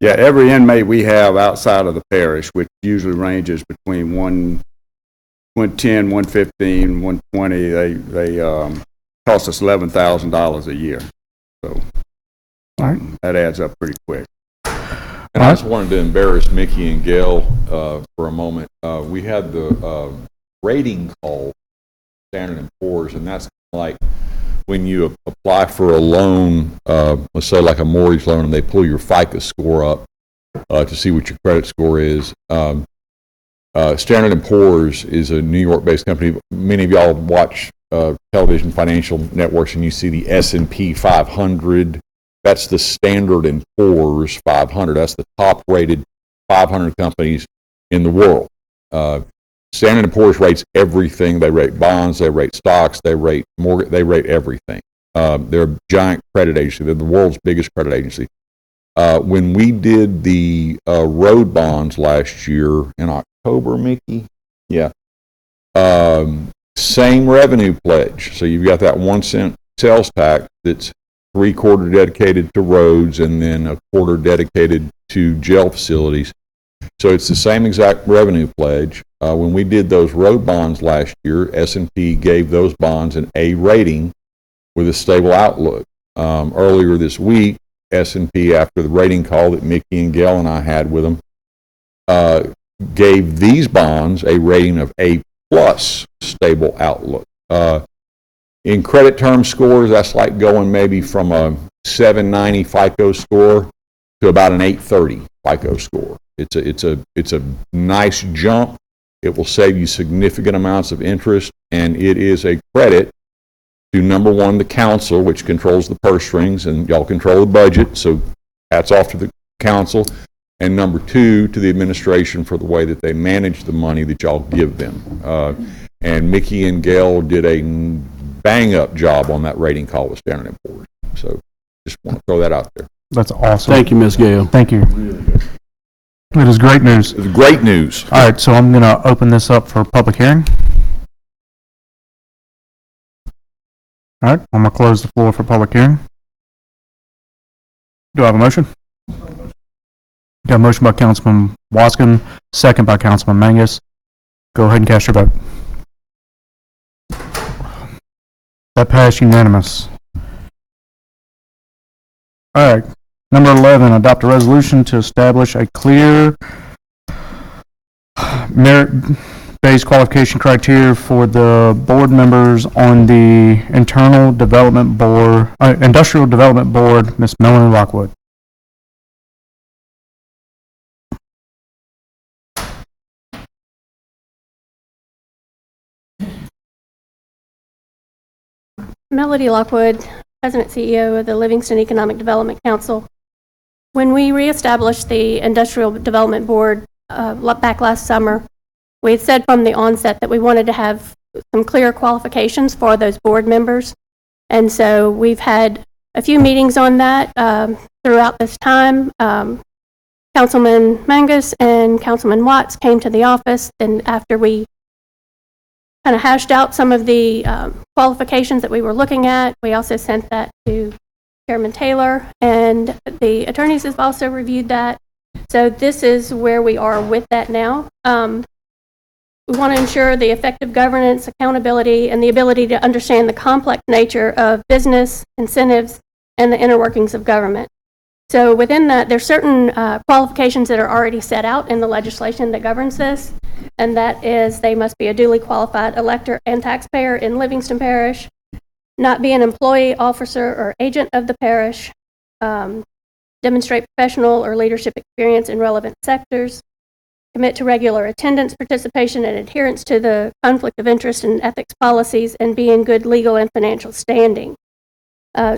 yeah, every inmate we have outside of the parish, which usually ranges between 110, 115, 120, they cost us $11,000 a year. So that adds up pretty quick. And I just wanted to embarrass Mickey and Gail for a moment. We had the rating call, Standard & Poor's, and that's like when you apply for a loan, let's say like a mortgage loan, and they pull your FICO score up to see what your credit score is. Standard & Poor's is a New York-based company. Many of y'all watch television financial networks, and you see the S&P 500. That's the Standard & Poor's 500. That's the top-rated 500 companies in the world. Standard & Poor's rates everything. They rate bonds, they rate stocks, they rate mortgage, they rate everything. They're a giant credit agency. They're the world's biggest credit agency. When we did the road bonds last year in October, Mickey, same revenue pledge. So you've got that 1 cent sales tax that's 3/4 dedicated to roads and then 1/4 dedicated to jail facilities. So it's the same exact revenue pledge. When we did those road bonds last year, S&P gave those bonds an A rating with a stable outlook. Earlier this week, S&P, after the rating call that Mickey and Gail and I had with them, gave these bonds a rating of A plus stable outlook. In credit term scores, that's like going maybe from a 790 FICO score to about an 830 FICO score. It's a nice jump. It will save you significant amounts of interest, and it is a credit to, number one, the council, which controls the purse strings, and y'all control the budget, so hats off to the council, and number two, to the administration for the way that they manage the money that y'all give them. And Mickey and Gail did a bang-up job on that rating call with Standard & Poor's. So just want to throw that out there. That's awesome. Thank you, Ms. Gale. Thank you. It is great news. It's great news. All right, so I'm going to open this up for public hearing. All right, I'm going to close the floor for public hearing. Do I have a motion? Got a motion by Councilman Wascom, second by Councilman Mangus. Go ahead and cast your vote. That passed unanimous. All right. Number 11, adopt a resolution to establish a clear merit-based qualification criteria for the board members on the Industrial Development Board, Ms. Melanie Lockwood. Melody Lockwood, President CEO of the Livingston Economic Development Council. When we reestablished the Industrial Development Board back last summer, we had said from the onset that we wanted to have some clear qualifications for those board members. And so we've had a few meetings on that throughout this time. Councilman Mangus and Councilman Watts came to the office, and after we kind of hashed out some of the qualifications that we were looking at, we also sent that to Chairman Taylor, and the attorneys have also reviewed that. So this is where we are with that now. We want to ensure the effective governance, accountability, and the ability to understand the complex nature of business, incentives, and the inner workings of government. So within that, there's certain qualifications that are already set out in the legislation that governs this, and that is they must be a duly qualified elector and taxpayer in Livingston Parish, not be an employee, officer, or agent of the parish, demonstrate professional or leadership experience in relevant sectors, commit to regular attendance, participation, and adherence to the conflict of interest and ethics policies, and be in good legal and financial standing.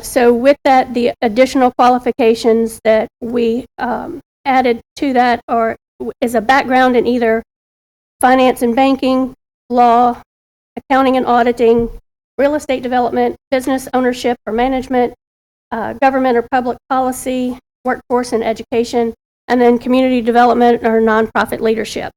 So with that, the additional qualifications that we added to that is a background in either finance and banking, law, accounting and auditing, real estate development, business ownership or management, government or public policy, workforce and education, and then community development or nonprofit leadership.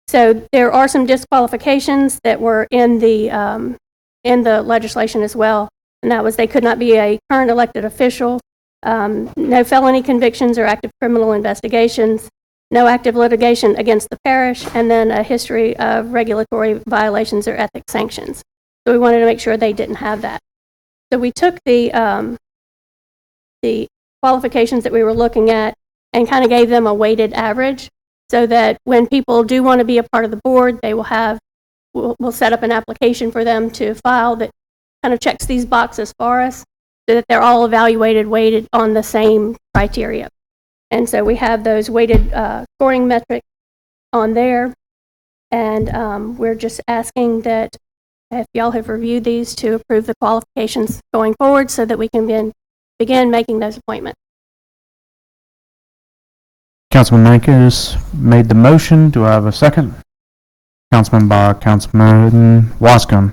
So there are some disqualifications that were in the legislation as well, and that was they could not be a current elected official, no felony convictions or active criminal investigations, no active litigation against the parish, and then a history of regulatory violations or ethics sanctions. So we wanted to make sure they didn't have that. So we took the qualifications that we were looking at and kind of gave them a weighted average so that when people do want to be a part of the board, they will have, we'll set up an application for them to file that kind of checks these boxes for us so that they're all evaluated, weighted on the same criteria. And so we have those weighted scoring metrics on there. And we're just asking that if y'all have reviewed these to approve the qualifications going forward so that we can begin making those appointments. Councilman Mankus made the motion. Do I have a second? Councilman Wascom.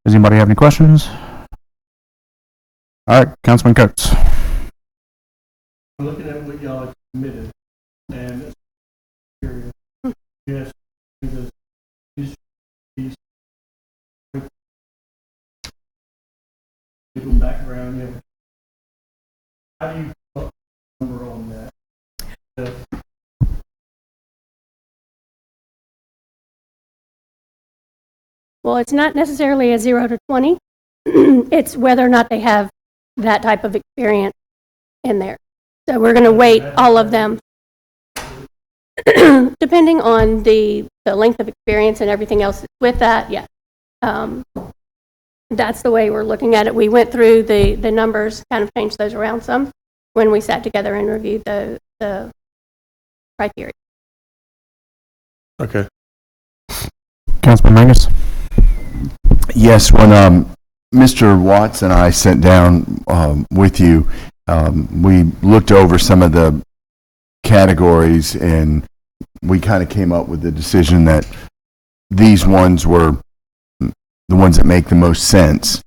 Does anybody have any questions? All right, Councilman Coates. I'm looking at what y'all have submitted, and it's curious. Yes, these legal background. Yeah. How do you put a number on that? Well, it's not necessarily a 0 to 20. It's whether or not they have that type of experience in there. So we're going to weight all of them depending on the length of experience and everything else with that. Yeah, that's the way we're looking at it. We went through the numbers, kind of changed those around some when we sat together and reviewed the criteria. Okay. Councilman Mangus. Yes, when Mr. Watts and I sat down with you, we looked over some of the categories and we kind of came up with the decision that these ones were the ones that make the most sense.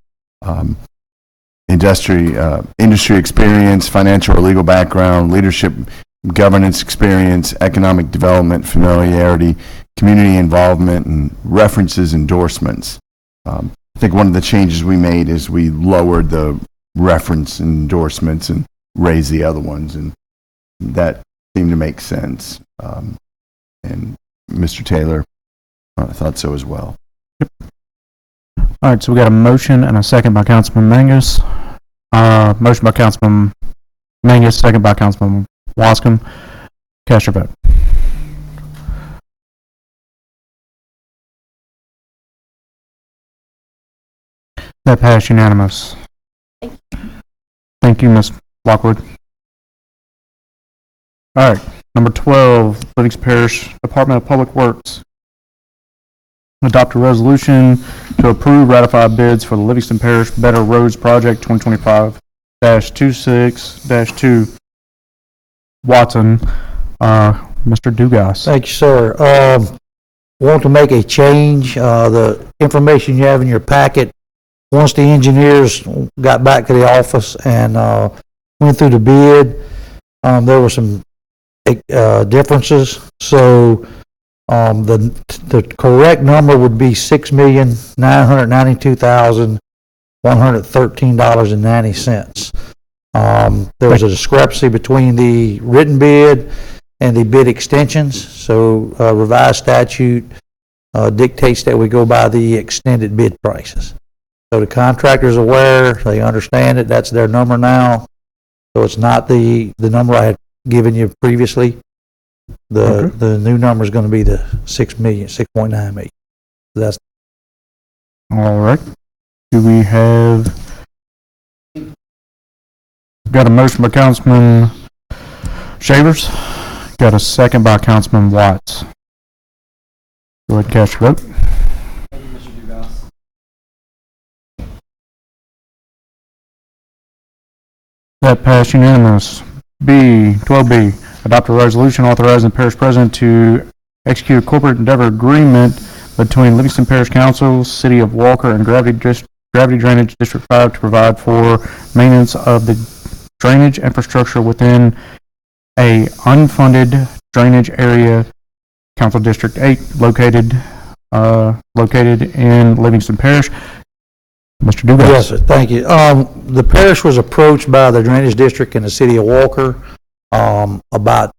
Industry experience, financial or legal background, leadership, governance experience, economic development, familiarity, community involvement, and references, endorsements. I think one of the changes we made is we lowered the reference endorsements and raised the other ones, and that seemed to make sense. And Mr. Taylor thought so as well. All right, so we got a motion and a second by Councilman Mangus. Motion by Councilman Mangus, second by Councilman Wascom. Cast your vote. That passed unanimous. Thank you, Ms. Lockwood. All right, number 12, Livingston Parish Department of Public Works. Adopt a resolution to approve ratified bids for the Livingston Parish Better Roads Project 2025-26-2. Watson, Mr. Dugas. Thank you, sir. Want to make a change. The information you have in your packet, once the engineers got back to the office and went through the bid, there were some differences. So the correct number would be $6,992,113.90. There was a discrepancy between the written bid and the bid extensions. So revised statute dictates that we go by the extended bid prices. So the contractor's aware, they understand it, that's their number now. So it's not the number I had given you previously. The new number is going to be the 6.9 million. That's all right. Do we have Got a motion by Councilman Shavers. Got a second by Councilman Watts. Go ahead and cast your vote. That passed unanimous. 12B, adopt a resolution authorizing the parish president to execute a corporate endeavor agreement between Livingston Parish Council, City of Walker, and Gravity Drainage District 5 to provide for maintenance of the drainage infrastructure within a unfunded drainage area, Council District 8, located in Livingston Parish. Mr. Dugas. Yes, sir. Thank you. The parish was approached by the Drainage District in the City of Walker about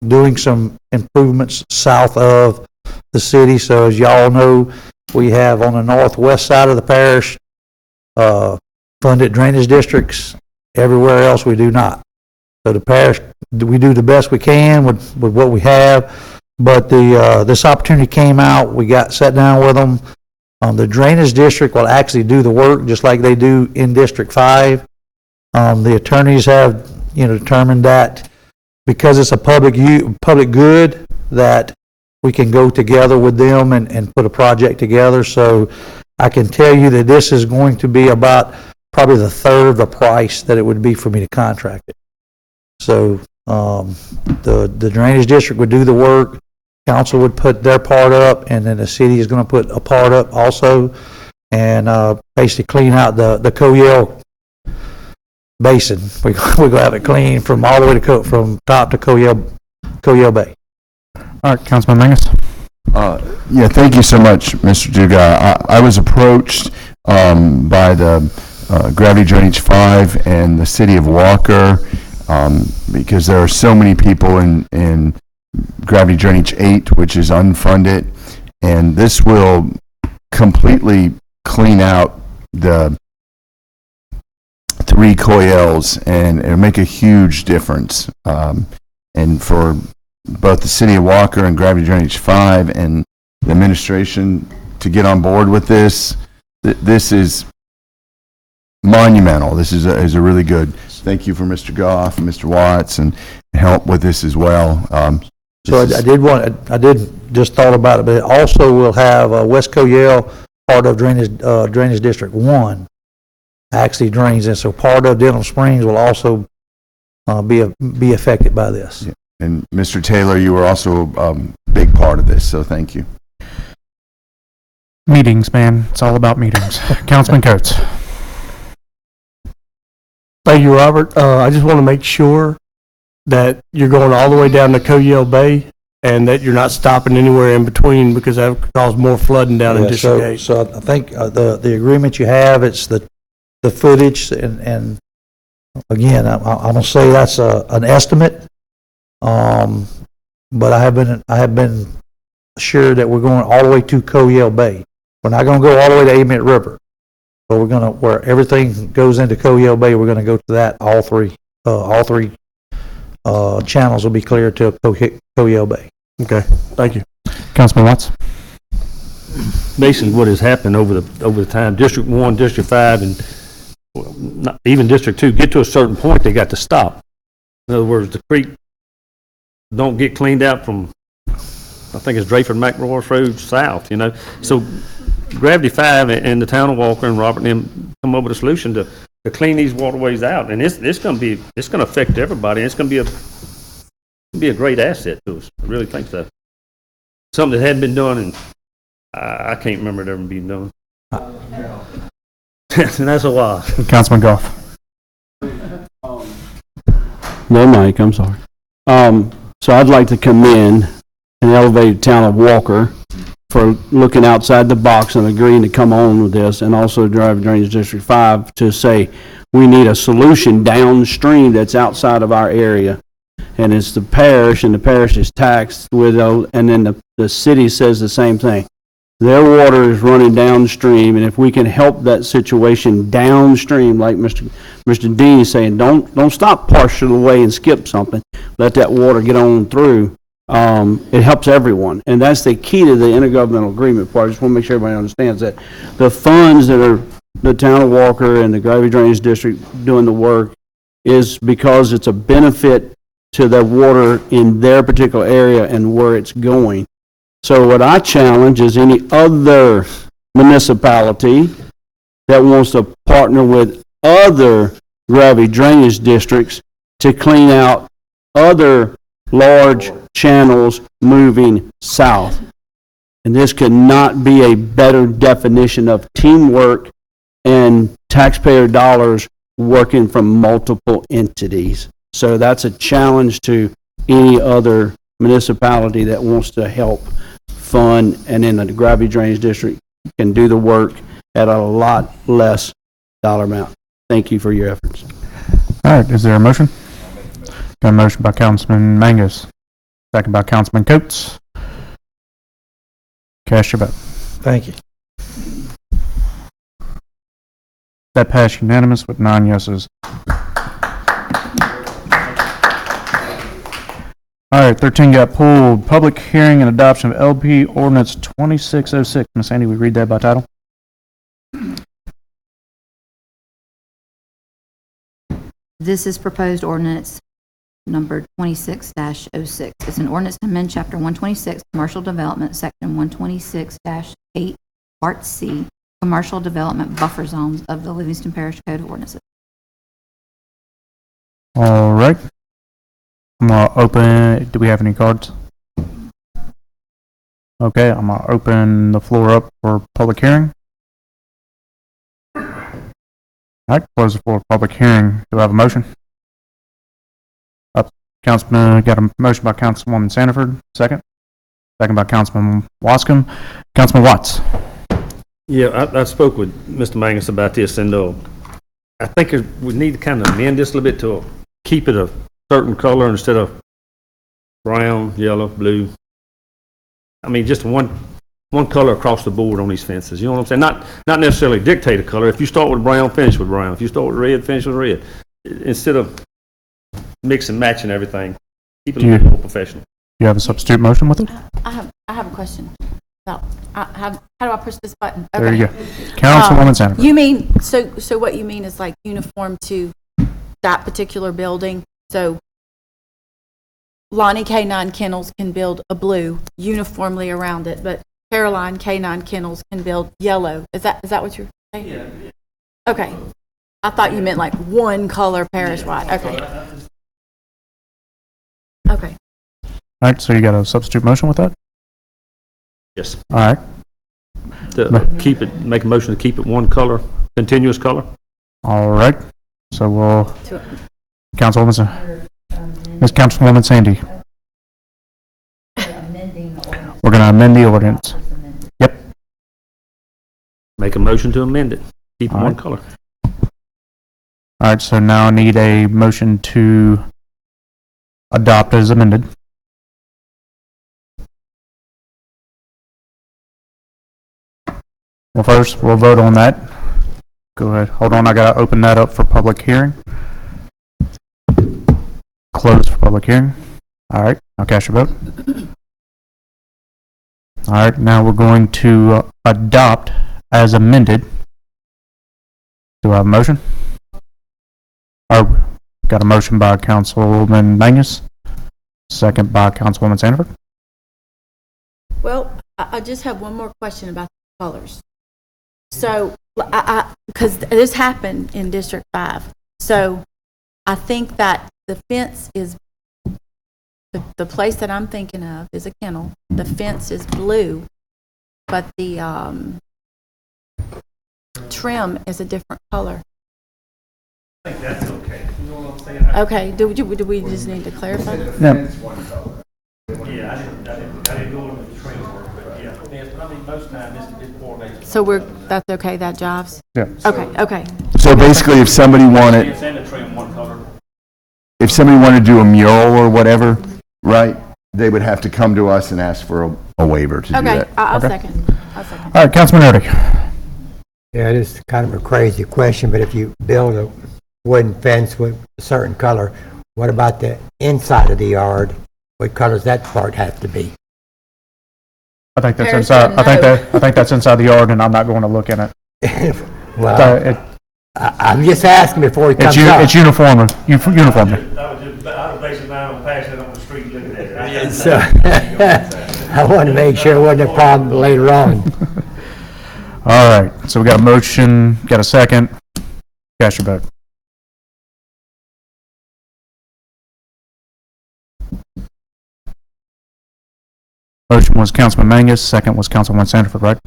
doing some improvements south of the city. So as y'all know, we have on the northwest side of the parish funded drainage districts. Everywhere else we do not. So the parish, we do the best we can with what we have. But this opportunity came out. We sat down with them. The drainage district will actually do the work just like they do in District 5. The attorneys have determined that because it's a public good that we can go together with them and put a project together. So I can tell you that this is going to be about probably the third of the price that it would be for me to contract it. So the drainage district would do the work. Council would put their part up, and then the city is going to put a part up also, and basically clean out the Coyell Basin. We're going to have it clean from all the way from top to Coyell Bay. All right, Councilman Mangus. Yeah, thank you so much, Mr. Dugas. I was approached by the Gravity Drainage 5 and the City of Walker because there are so many people in Gravity Drainage 8, which is unfunded, and this will completely clean out the 3 Coyells, and it'll make a huge difference. And for both the City of Walker and Gravity Drainage 5 and the administration to get on board with this, this is monumental. This is a really good. Thank you for Mr. Goff and Mr. Watts and help with this as well. So I did just thought about it, but it also will have West Coyell, part of Drainage District 1, actually drains in. So part of Denham Springs will also be affected by this. Yeah. And Mr. Taylor, you were also a big part of this, so thank you. Meetings, man. It's all about meetings. Councilman Coates. Thank you, Robert. I just want to make sure that you're going all the way down to Coyell Bay and that you're not stopping anywhere in between because that would cause more flooding down in District 8. So I think the agreement you have, it's the footage, and again, I'm going to say that's an estimate, but I have been assured that we're going all the way to Coyell Bay. We're not going to go all the way to Amite River, but we're going to, where everything goes into Coyell Bay, we're going to go to that, all three channels will be clear to Coyell Bay. Okay, thank you. Councilman Watts. Basically, what has happened over the time, District 1, District 5, and not even District 2, get to a certain point, they got to stop. In other words, the creek don't get cleaned out from, I think it's Drayford McRoy's Road south, So Gravity 5 and the town of Walker and Robert and them come up with a solution to clean these waterways out, and it's going to affect everybody. And it's going to be a great asset to us. I really think so. Something that hadn't been done, and I can't remember it ever being done. And that's a while. Councilman Goff. No, Mike, I'm sorry. So I'd like to commend and elevate the town of Walker for looking outside the box and agreeing to come on with this, and also Drive Drainage District 5 to say we need a solution downstream that's outside of our area. And it's the parish, and the parish is taxed with, and then the city says the same thing. Their water is running downstream, and if we can help that situation downstream, like Mr. Dean is saying, don't stop partial away and skip something. Let that water get on through. It helps everyone, and that's the key to the intergovernmental agreement part. I just want to make sure everybody understands that the funds that are the town of Walker and the Gravy Drainage District doing the work is because it's a benefit to the water in their particular area and where it's going. So what I challenge is any other municipality that wants to partner with other gravity drainage districts to clean out other large channels moving south. And this could not be a better definition of teamwork and taxpayer dollars working from multiple entities. So that's a challenge to any other municipality that wants to help fund, and in the gravity drainage district can do the work at a lot less dollar amount. Thank you for your efforts. All right, is there a motion? Got a motion by Councilman Mangus, second by Councilman Coates. Cast your vote. Thank you. That passed unanimous with 9 yeses. All right, 13 got pulled. Public hearing and adoption of LP Ordinance 2606. Ms. Sandy, we read that by title? This is proposed ordinance number 26-06. It's an ordinance to amend Chapter 126, Commercial Development, Section 126-8, Part C, Commercial Development Buffer Zones of the Livingston Parish Code of Ordinances. All right. I'm going to open, do we have any cards? Okay, I'm going to open the floor up for public hearing. All right, close the floor for public hearing. Do I have a motion? Councilman, got a motion by Councilwoman Sanford, second. Second by Councilman Wascom. Councilman Watts. Yeah, I spoke with Mr. Mangus about this, and I think we need to kind of amend this a little bit to keep it a certain color instead of brown, yellow, blue. I mean, just one color across the board on these fences. You know what I'm saying? Not necessarily dictate a color. If you start with brown, finish with brown. If you start with red, finish with red. Instead of mix and matching everything, keep it a little bit more professional. You have a substitute motion with it? I have a question. How do I push this button? There you go. Councilwoman Sanford. You mean, so what you mean is like uniform to that particular building? So Lonnie K9 Kennels can build a blue uniformly around it, but Caroline K9 Kennels can build yellow. Is that what you're saying? Yeah. Okay. I thought you meant like one color parish-wide. Okay. Okay. All right, so you got a substitute motion with that? Yes. All right. Make a motion to keep it one color, continuous color. All right. So we'll, Councilwoman Sandy. We're going to amend the ordinance. Yep. Make a motion to amend it. Keep it one color. All right, so now I need a motion to adopt as amended. Well, first, we'll vote on that. Go ahead. Hold on, I got to open that up for public hearing. Close for public hearing. All right, now cast your vote. All right, now we're going to adopt as amended. Do I have a motion? Got a motion by Councilman Mangus, second by Councilwoman Sanford. Well, I just have one more question about the colors. So, because this happened in District 5, so I think that the fence is, the place that I'm thinking of is a kennel. The fence is blue, but the trim is a different color. I think that's okay. You know what I'm saying? Okay, do we just need to clarify that? No. Yeah, I didn't go into the training work, but yeah. But I mean, most times it's coordinated. So that's okay, that jives? Yeah. Okay. So basically, if somebody wanted, if somebody wanted to do a mural or whatever, right, they would have to come to us and ask for a waiver to do Okay, that. I'll Okay. second. All right, Councilman Erdick. Yeah, it is kind of a crazy question, but if you build a wooden fence with a certain color, what about the inside of the yard? What color does that part have to be? I think that's Paris inside. said I think no. that I think that's inside the yard, and I'm not going to look in it. I'm just asking before he comes up. It's uniform. Uniform. I was basically on passing it on the street looking at it. So, I wanted to make sure it wasn't a problem later on. All right, so we got a motion, got a second. Cast your vote. Motion was Councilman Mangus, second was Councilman Sanford, right?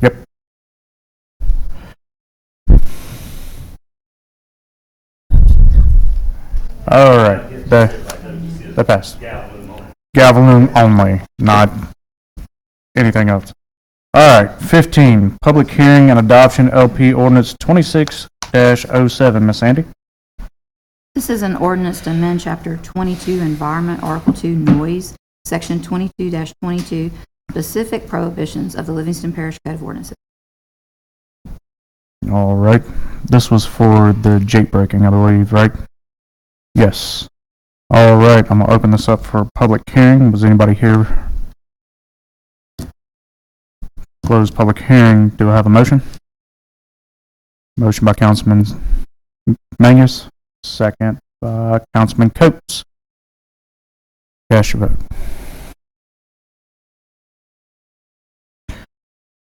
Yep. All right, that passed. Gavel only, not anything else. All right, 15, public hearing and adoption LP ordinance 26-07. Miss Sandy? This is an ordinance to amend Chapter 22 Environment, Article 2 Noise, Section 22-22, specific prohibitions of the Livingston Parish Code of Ordinances. All right, this was for the jake breaking, I believe, right? Yes. All right, I'm gonna open this up for public hearing. Was anybody here? Close public hearing. Do I have a motion? Motion by Councilman Mangus, second by Councilman Coates. Cast your vote.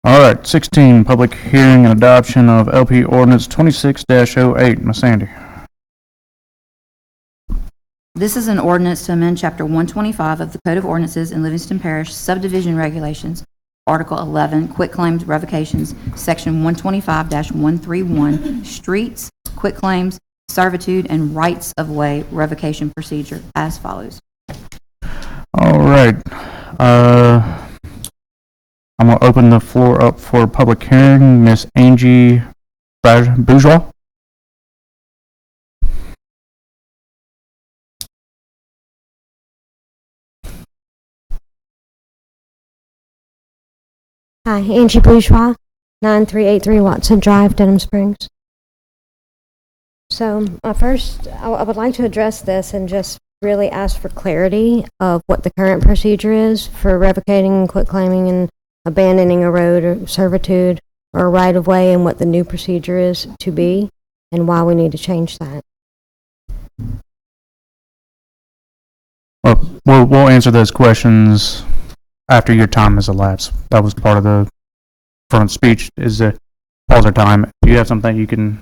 All right, 16, public hearing and adoption of LP ordinance 26-08. Miss Sandy. This is an ordinance to amend Chapter 125 of the Code of Ordinances in Livingston Parish Subdivision Regulations, Article 11, Quitclaims Revocations, Section 125-131, Streets, Quitclaims, Servitude, and Rights of Way Revocation Procedure as follows. All right. I'm going to open the floor up for public hearing. Miss Angie Bourgeois. Hi, Angie Bourgeois, 9383 Watson Drive, Denham Springs. So first, I would like to address this and just really ask for clarity of what the current procedure is for revocating, quitclaiming, and abandoning a road or servitude or a right-of-way, and what the new procedure is to be, and why we need to change that. Well, we'll answer those questions after your time has elapsed. That was part of the front speech, is to pause our time. Do you have something you can...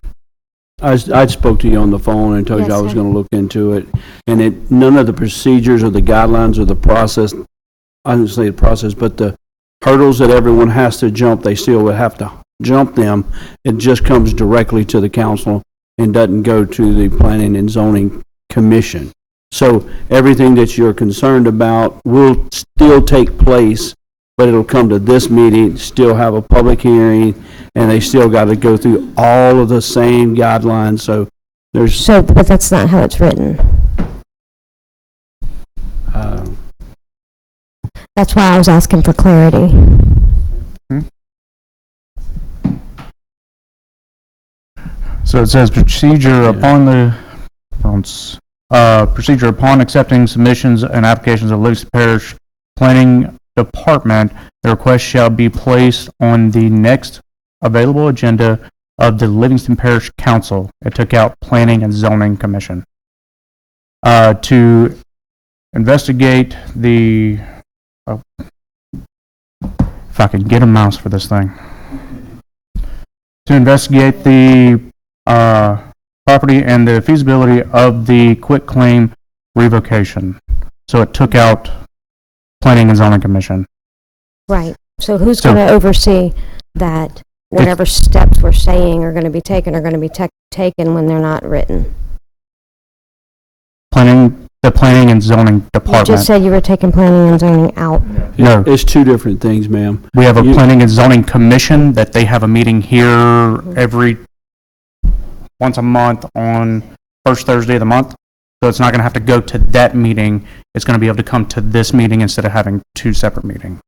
I spoke to you on the phone and told you I was going to look into it, and none of the procedures or the guidelines or the process, I didn't say the process, but the hurdles that everyone has to jump, they still would have to jump them. It just comes directly to the council and doesn't go to the Planning and Zoning Commission. So everything that you're concerned about will still take place, but it'll come to this meeting, still have a public hearing, and they still got to go through all of the same guidelines. So there's... But that's not how it's written. That's why I was asking for clarity. So it says procedure upon accepting submissions and applications of Livingston Parish Planning Department, the request shall be placed on the next available agenda of the Livingston Parish Council. It took out Planning and Zoning Commission. To investigate the... if I could get a mouse for this thing. To investigate the property and the feasibility of the quitclaim revocation. So it took out Planning and Zoning Commission. Right. So who's going to oversee that whatever steps we're saying are going to be taken are going to be taken when they're not written? The Planning and Zoning Department. You just said you were taking planning and zoning out. No. It's two different things, ma'am. We have a Planning and Zoning Commission that they have a meeting here once a month on first Thursday of the month. So it's not going to have to go to that meeting. It's going to be able to come to this meeting instead of having two separate meetings.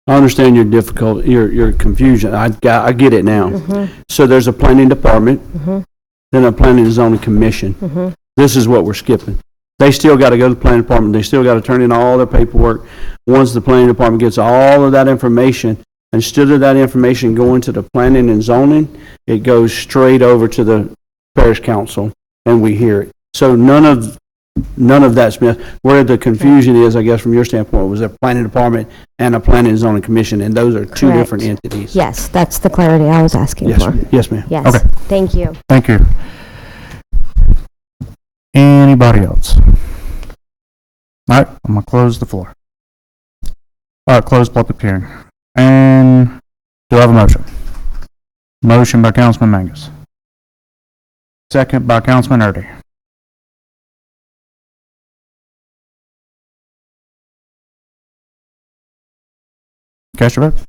I understand your confusion. I get it now. Mm-hmm. So there's a planning department, then a planning and zoning commission. Mm-hmm. This is what we're skipping. They still got to go to the planning department. They still got to turn in all their paperwork. Once the planning department gets all of that information, Instead of that information going to the planning and zoning, it goes straight over to the parish council, and we hear it. So none of that's missed. Where the confusion is, I guess, from your standpoint, was a planning department and a planning and zoning commission, and those are two Correct. different entities. Yes, that's the clarity I was asking Yes, for. yes, ma'am. Yes. Okay. Thank you. Thank you. Anybody else? All right, I'm gonna close the floor. Close public hearing. And do I have a motion? Motion by Councilman Mangus. Second by Councilman Erdy. Cast your vote.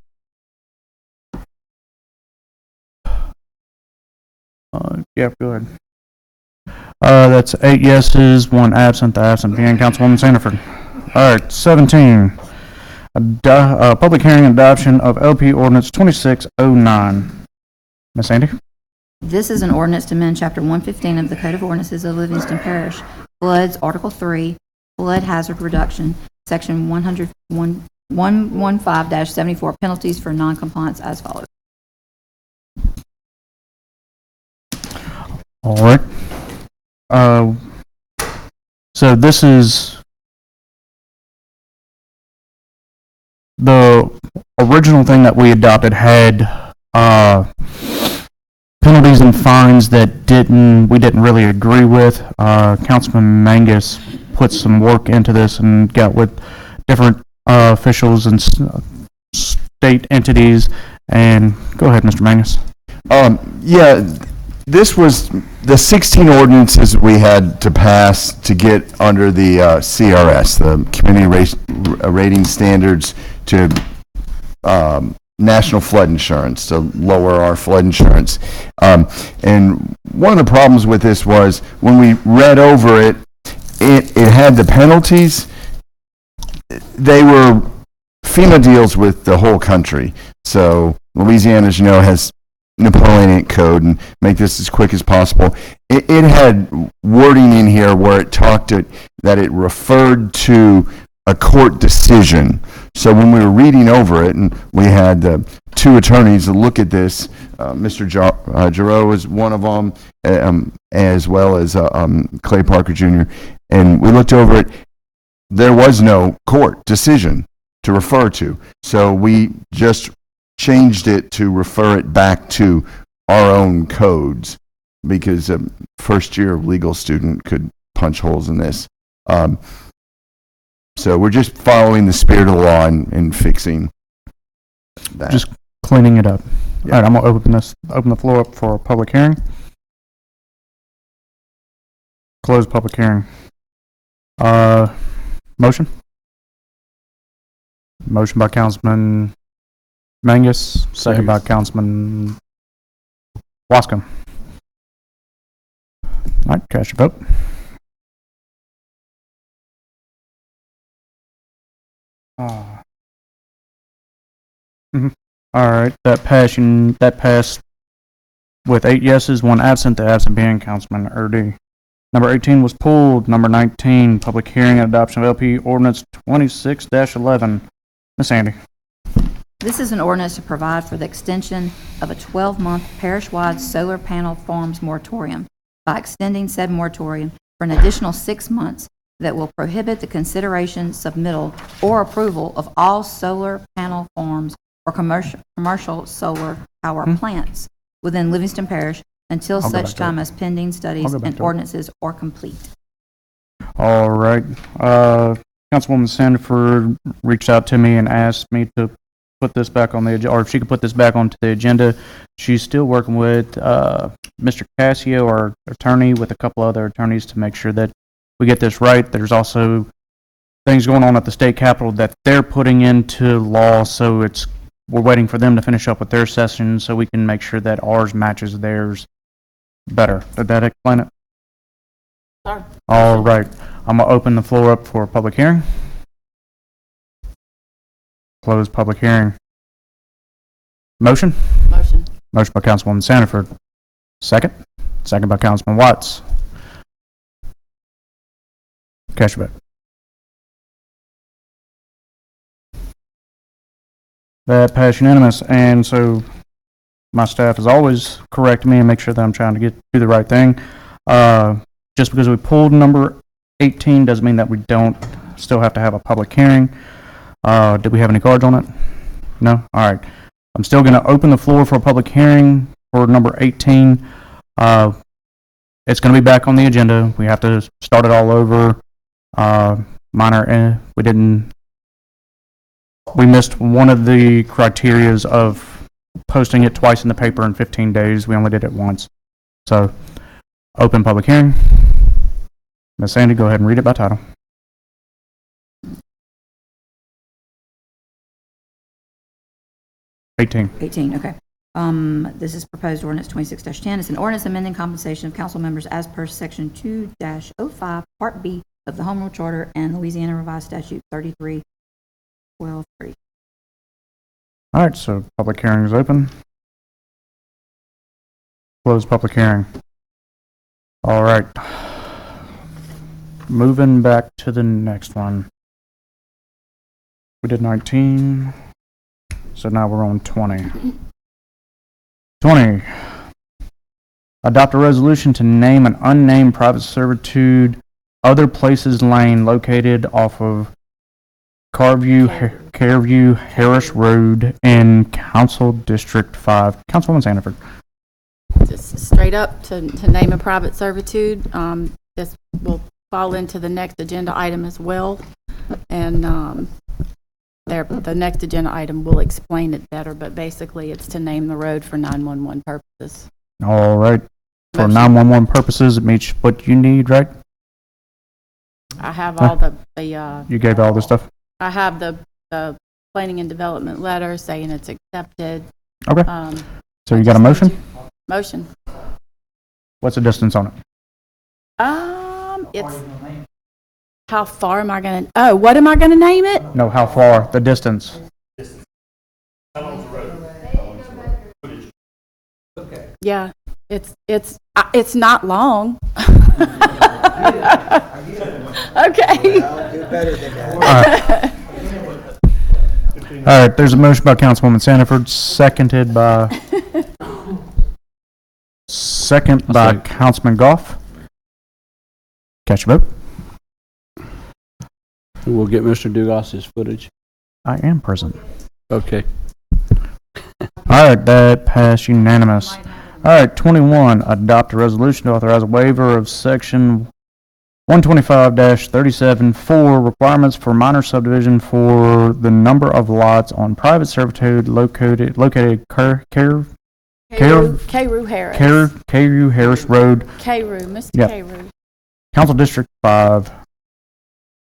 Yeah, go ahead. That's 8 yeses, 1 absent, the absent being Councilwoman Sandiford. All right, 17. Public hearing and adoption of LP Ordinance 2609. Ms. Sandy? This is an ordinance to amend Chapter 115 of the Code of Ordinances of Livingston Parish, Floods, Article 3, Flood Hazard Reduction, Section 115-74, penalties for noncompliance as follows. All right. So this is the original thing that we adopted had penalties and fines that we didn't really agree with. Councilman Mangus put some work into this and got with different officials and state entities. And go ahead, Mr. Mangus. Yeah, this was the 16 ordinances we had to pass to get under the CRS, the Community Rating Standards, to National Flood Insurance, to lower our flood insurance. And one of the problems with this was when we read over it, it had the penalties. They were FEMA deals with the whole country. So Louisiana, as you know, has Napoleonic Code, and make this as quick as possible. It had wording in here where it talked that it referred to a court decision. So when we were reading over it, and we had 2 attorneys to look at this, Mr. Giroux was one of them, as well as Clay Parker Jr., and we looked over it. There was no court decision to refer to. So we just changed it to refer it back to our own codes, because a first-year legal student could punch holes in this. So we're just following the spirit of the law and fixing that. Just cleaning it up. Yeah. All right, I'm going to open the floor up for a public hearing. Close public hearing. Motion? Motion by Councilman Mangus, second by Councilman Wascom. All right, cast your vote. All right, that passed with 8 yeses, 1 absent, the absent being Councilman Erdy. Number 18 was pulled. Number 19, public hearing and adoption of LP Ordinance 26-11. Ms. Sandy. This is an ordinance to provide for the extension of a 12-month parish-wide solar panel farms moratorium by extending said moratorium for an additional 6 months that will prohibit the consideration, submittal, or approval of all solar panel farms or commercial solar power plants within Livingston Parish until such time as pending studies and ordinances are complete. All right. Councilwoman Sandiford reached out to me and asked me to put this back on the agenda, or if she could put this back onto the agenda. She's still working with Mr. Cassio, our attorney, with a couple other attorneys to make sure that we get this right. There's also things going on at the state capitol that they're putting into law, so we're waiting for them to finish up with their session so we can make sure that ours matches theirs better. Did that explain it? Sure. All right. I'm going to open the floor up for a public hearing. Close public hearing. Motion? Motion. Motion by Councilwoman Sandiford. Second? Second by Councilman Watts. Cash your vote. That passed unanimous. And so my staff is always correct me and make sure that I'm trying to do the right thing. Just because we pulled number 18 doesn't mean that we don't still have to have a public hearing. Did we have any cards on it? No? All right. I'm still going to open the floor for a public hearing for number 18. It's going to be back on the agenda. We have to start it all over. We missed one of the criterias of posting it twice in the paper in 15 days. We only did it once. So, open public hearing. Ms. Sandy, go ahead and read it by title. Okay. This is proposed ordinance 26-10. It's an ordinance amending compensation of council members as per section 2-05, part B of the Home Rule Charter and Louisiana Revised Statute 33-12-3. All right, so public hearing is open. Close public hearing. All right. Moving back to the next one. We did 19, so now we're on 20. 20. Adopt a resolution to name an unnamed private servitude Other Places Lane located off of Careview Harris Road in Council District 5. Councilwoman Sanford. Just straight up to name a private servitude. This will fall into the next agenda item as well. And the next agenda item will explain it better, but basically it's to name the road for 911 purposes. All right. For 911 purposes, it meets what you need, right? I have all the You gave all this stuff? I have the planning and development letter saying it's accepted. Okay. So you got a motion? Motion. What's the distance on it? It's how far am I going to? What am I going to name it? No, how far? The distance. Yeah, it's not long. Okay. All right, there's a motion by Councilwoman Sanford, seconded by Councilman Goff. Catch your vote. We'll get Mr. Dugas's footage. I am present. Okay. All right, that passed unanimous. All right, 21, adopt a resolution to authorize a waiver of section 125-37-4 requirements for minor subdivision for the number of lots on private servitude located Carew Harris Road. Mr. Yep. Carew. Council District 5.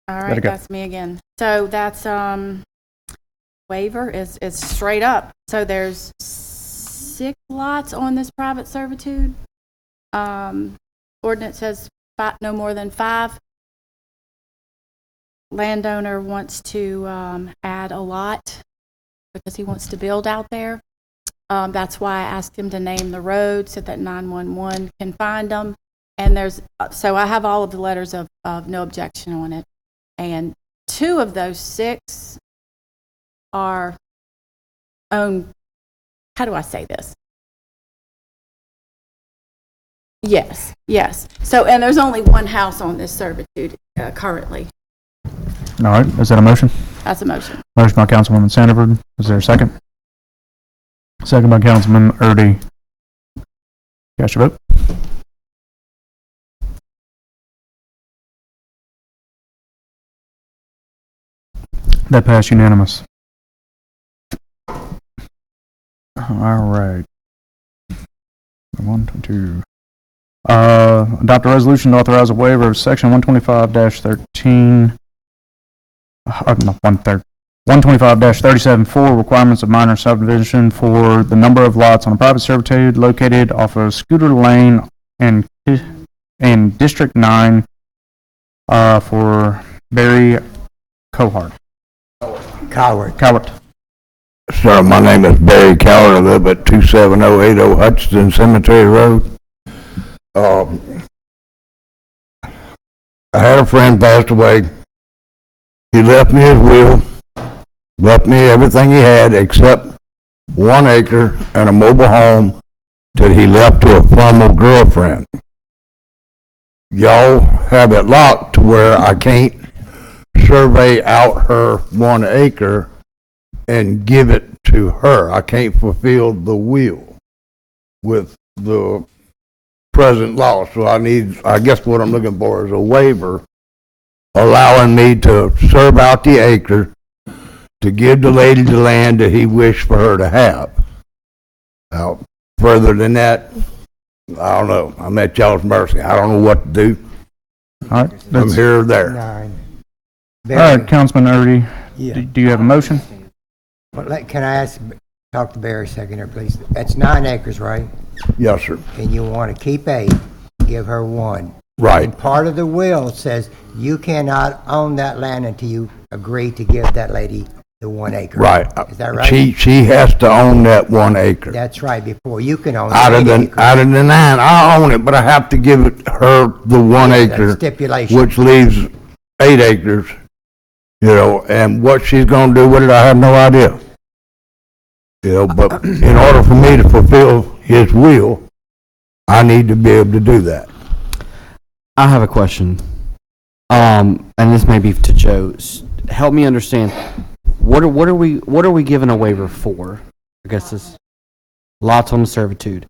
All right, that's me again. So that's waiver is straight up. So there's 6 lots on this private servitude. Ordinance says no more than 5. Landowner wants to add a lot because he wants to build out there. That's why I asked him to name the road so that 911 can find them. And so I have all of the letters of no objection on it. And 2 of those 6 are owned, how do I say this? Yes. So, and there's only 1 house on this servitude currently. All right, is that a motion? That's a motion. Motion by Councilwoman Sanford. Is there a second? Second by Councilman Erdy. Cast your vote. That passed unanimous. All right. 1, 2. Adopt a resolution to authorize a waiver of section 125-13. 125-37-4 requirements of minor subdivision for the number of lots on a private servitude located off of Scooter Lane and District 9 for Barry Cowart. Sir, my name is Barry Cowart. I live at 27080 Hutchinson Cemetery Road. I had a friend passed away. He left me his will. left me everything he had except 1 acre and a mobile home that he left to a former girlfriend. Y'all have it locked to where I can't survey out her 1 acre and give it to her. I can't fulfill the will with the present law. So I guess what I'm looking for is a waiver allowing me to serve out the acre to give the lady the land that he wished for her to have. Now, further than that, I don't know. I'm at y'all's mercy. I don't know what to do. All right. From here or there. 9. All right, Councilman Erdy, Yeah. do you have a motion? Well, can I talk to Barry a second here, please? That's 9 acres, right? Yes, sir. And you want to keep 8, give her 1. Right. And part of the will says you cannot own that land until you agree to give that lady the 1 acre. Right. Is that right? She has to own that 1 acre. That's right, before you can own Out of the 8 the acres. out of the 9, I own it, but I have to give her the 1 acre, stipulation. which leaves 8 acres. You know, and what she's going to do with it, I have no idea. You know, but in order for me to fulfill his will, I need to be able to do that. I have a question. And this may be to Joe. Help me understand. What are we giving a waiver for? I guess this lots on the servitude.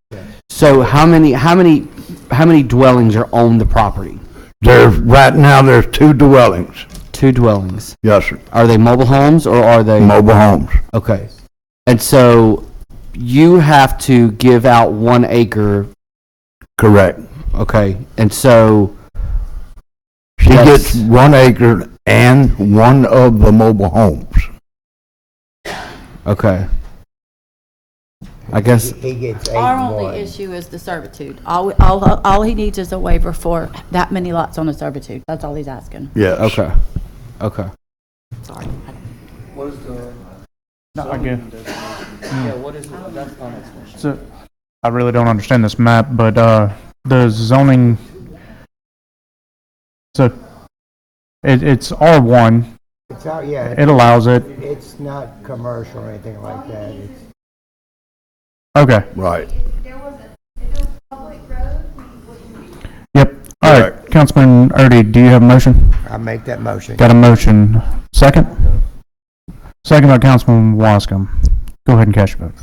So how many dwellings are on the property? Right now there's 2 dwellings. 2 dwellings. Yes, sir. Are they mobile homes or are they Mobile homes. Okay. And so you have to give out 1 acre. Correct. Okay. And so She gets 1 acre and 1 of the mobile homes. Okay. I guess He gets 8 Our and only 1. issue is the servitude. All he needs is a waiver for that many lots on a servitude. That's all he's asking. Yes. Okay. Okay. Sorry. What is the? No, I get. Yeah, what is it? That's my next question. So, I really don't understand this map, but the zoning. So, it's R1. It's out, yeah. It allows it. It's not commercial or anything like that. It's Okay. Right. Yep. All right, Councilman Erdy, do you have a motion? I make that motion. Got a motion. Second? Second by Councilman Wascom. Go ahead and cast your vote.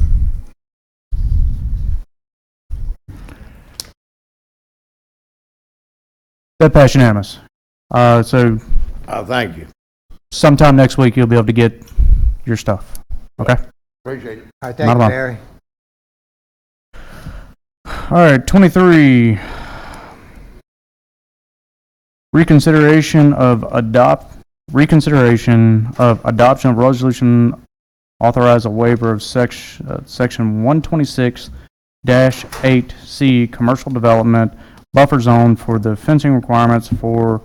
That passed unanimous. So Thank you. sometime next week you'll be able to get your stuff. Okay? Appreciate it. All right, Not thank a you, problem. Barry. All right, 23. Reconsideration of adoption of resolution authorize a waiver of section 126-8C commercial development buffer zone for the fencing requirements for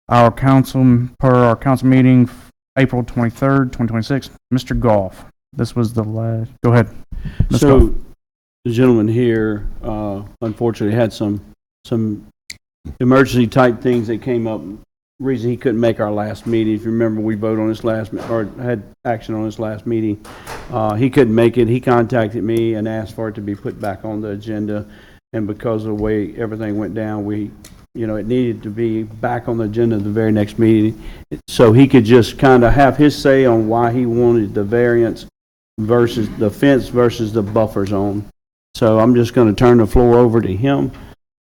our council meeting April 23rd, 2026. Mr. Goff, this was the last. Go ahead. Mr. So, Goff. the gentleman here, unfortunately had some emergency type things that came up. Reason he couldn't make our last meeting. If you remember, we voted on this or had action on this last meeting. He couldn't make it. He contacted me and asked for it to be put back on the agenda. And because of the way everything went down, it needed to be back on the agenda the very next meeting. So he could just kind of have his say on why he wanted the variance versus the fence versus the buffer zone. So I'm just going to turn the floor over to him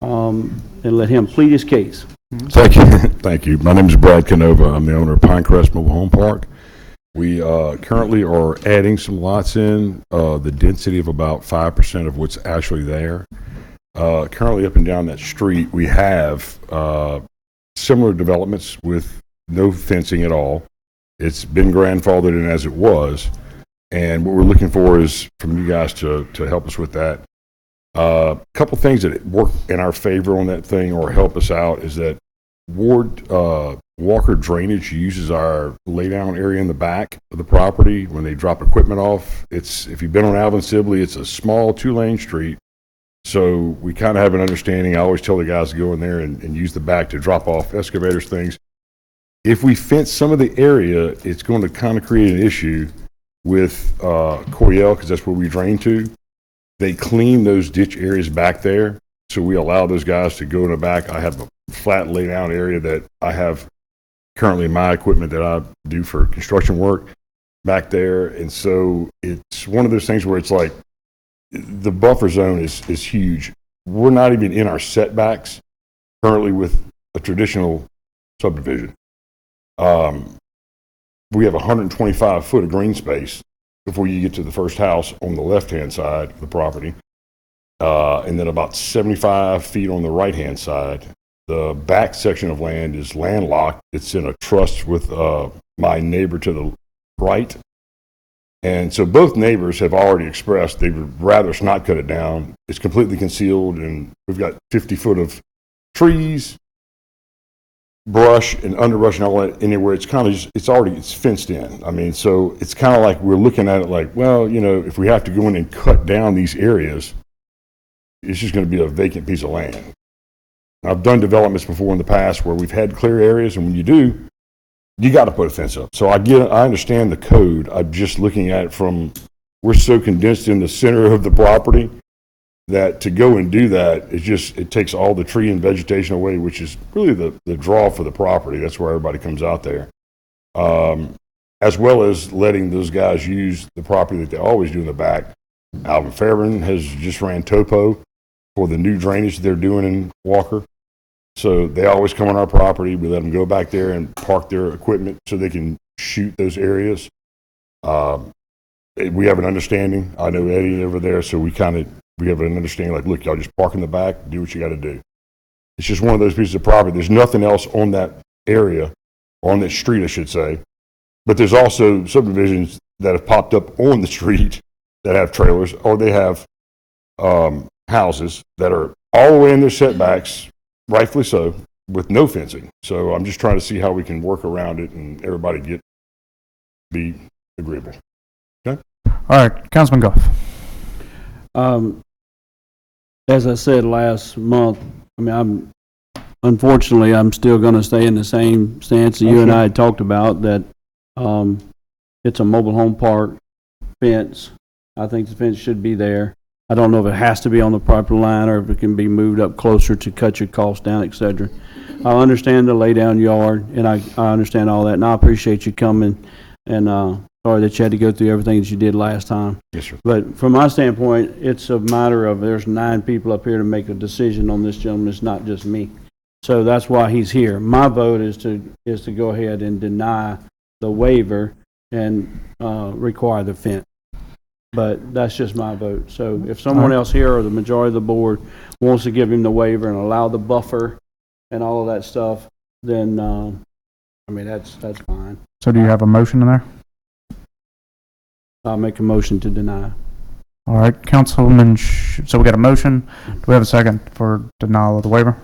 and let him plead his case. Thank you. Thank you. My name is Brad Canova. I'm the owner of Pinecrest Mobile Home Park. We currently are adding some lots in, the density of about 5% of what's actually there. Currently up and down that street, we have similar developments with no fencing at all. It's been grandfathered in as it was. And what we're looking for is from you guys to help us with that. A couple things that work in our favor on that thing or help us out is that Ward Walker Drainage uses our laydown area in the back of the property when they drop equipment off. If you've been on Alvin Sibley, it's a small 2-lane street. So we kind of have an understanding. I always tell the guys to go in there and use the back to drop off excavators, things. If we fence some of the area, it's going to kind of create an issue with Coryell, because that's where we drain to. They clean those ditch areas back there, so we allow those guys to go in the back. I have a flat lay down area that I have currently my equipment that I do for construction work back there, and so it's one of those things where it's like the buffer zone is huge. We're not even in our setbacks currently with a traditional subdivision. We have 125 foot of green space before you get to the first house on the left-hand side of the property, and then about 75 feet on the right-hand side. The back section of land is landlocked. It's in a trust with my neighbor to the right. And so both neighbors have already expressed they would rather us not cut it down. It's completely concealed, and we've got 50 foot of trees, brush and underbrush and all that anywhere. It's kind of just, it's fenced in. I mean, so it's kind of like we're looking at it like, well, you know, if we have to go in and cut down these areas, it's just going to be a vacant piece of land. I've done developments before in the past where we've had clear areas, and when you do, you got to put a fence up. So I understand the code. I'm just looking at it from, we're so condensed in the center of the property that to go and do that, it takes all the tree and vegetation away, which is really the draw for the property. That's where everybody comes out there. As well as letting those guys use the property that they always do in the back. Alvin Fairbairn has just ran topo for the new drainage they're doing in Walker. So they always come on our property. We let them go back there and park their equipment so they can shoot those areas. We have an understanding. I know Eddie over there, so we have an understanding like, look, y'all just park in the back, do what you got to do. It's just one of those pieces of property. There's nothing else on that area, on that street, I should say. But there's also subdivisions that have popped up on the street that have trailers, or they have houses that are all the way in their setbacks, rightfully so, with no fencing. So I'm just trying to see how we can work around it and everybody be agreeable. Okay? All right, Councilman Goff. As I said last month, I mean, unfortunately, I'm still going to stay in the same stance that you and I had talked about, that it's a mobile home park fence. I think the fence should be there. I don't know if it has to be on the property line or if it can be moved up closer to cut your costs down, et cetera. I understand the lay down yard, and I understand all that, and I appreciate you coming, and sorry that you had to go through everything that you did last time. Yes, sir. But from my standpoint, it's a matter of there's 9 people up here to make a decision on this gentleman. It's not just me. So that's why he's here. My vote is to go ahead and deny the waiver and require the fence. But that's just my vote. So if someone else here or the majority of the board wants to give him the waiver and allow the buffer and all of that stuff, then I mean that's fine. So do you have a motion in there? I'll make a motion to deny. All right, Councilman, so we got a motion. Do we have a second for denial of the waiver?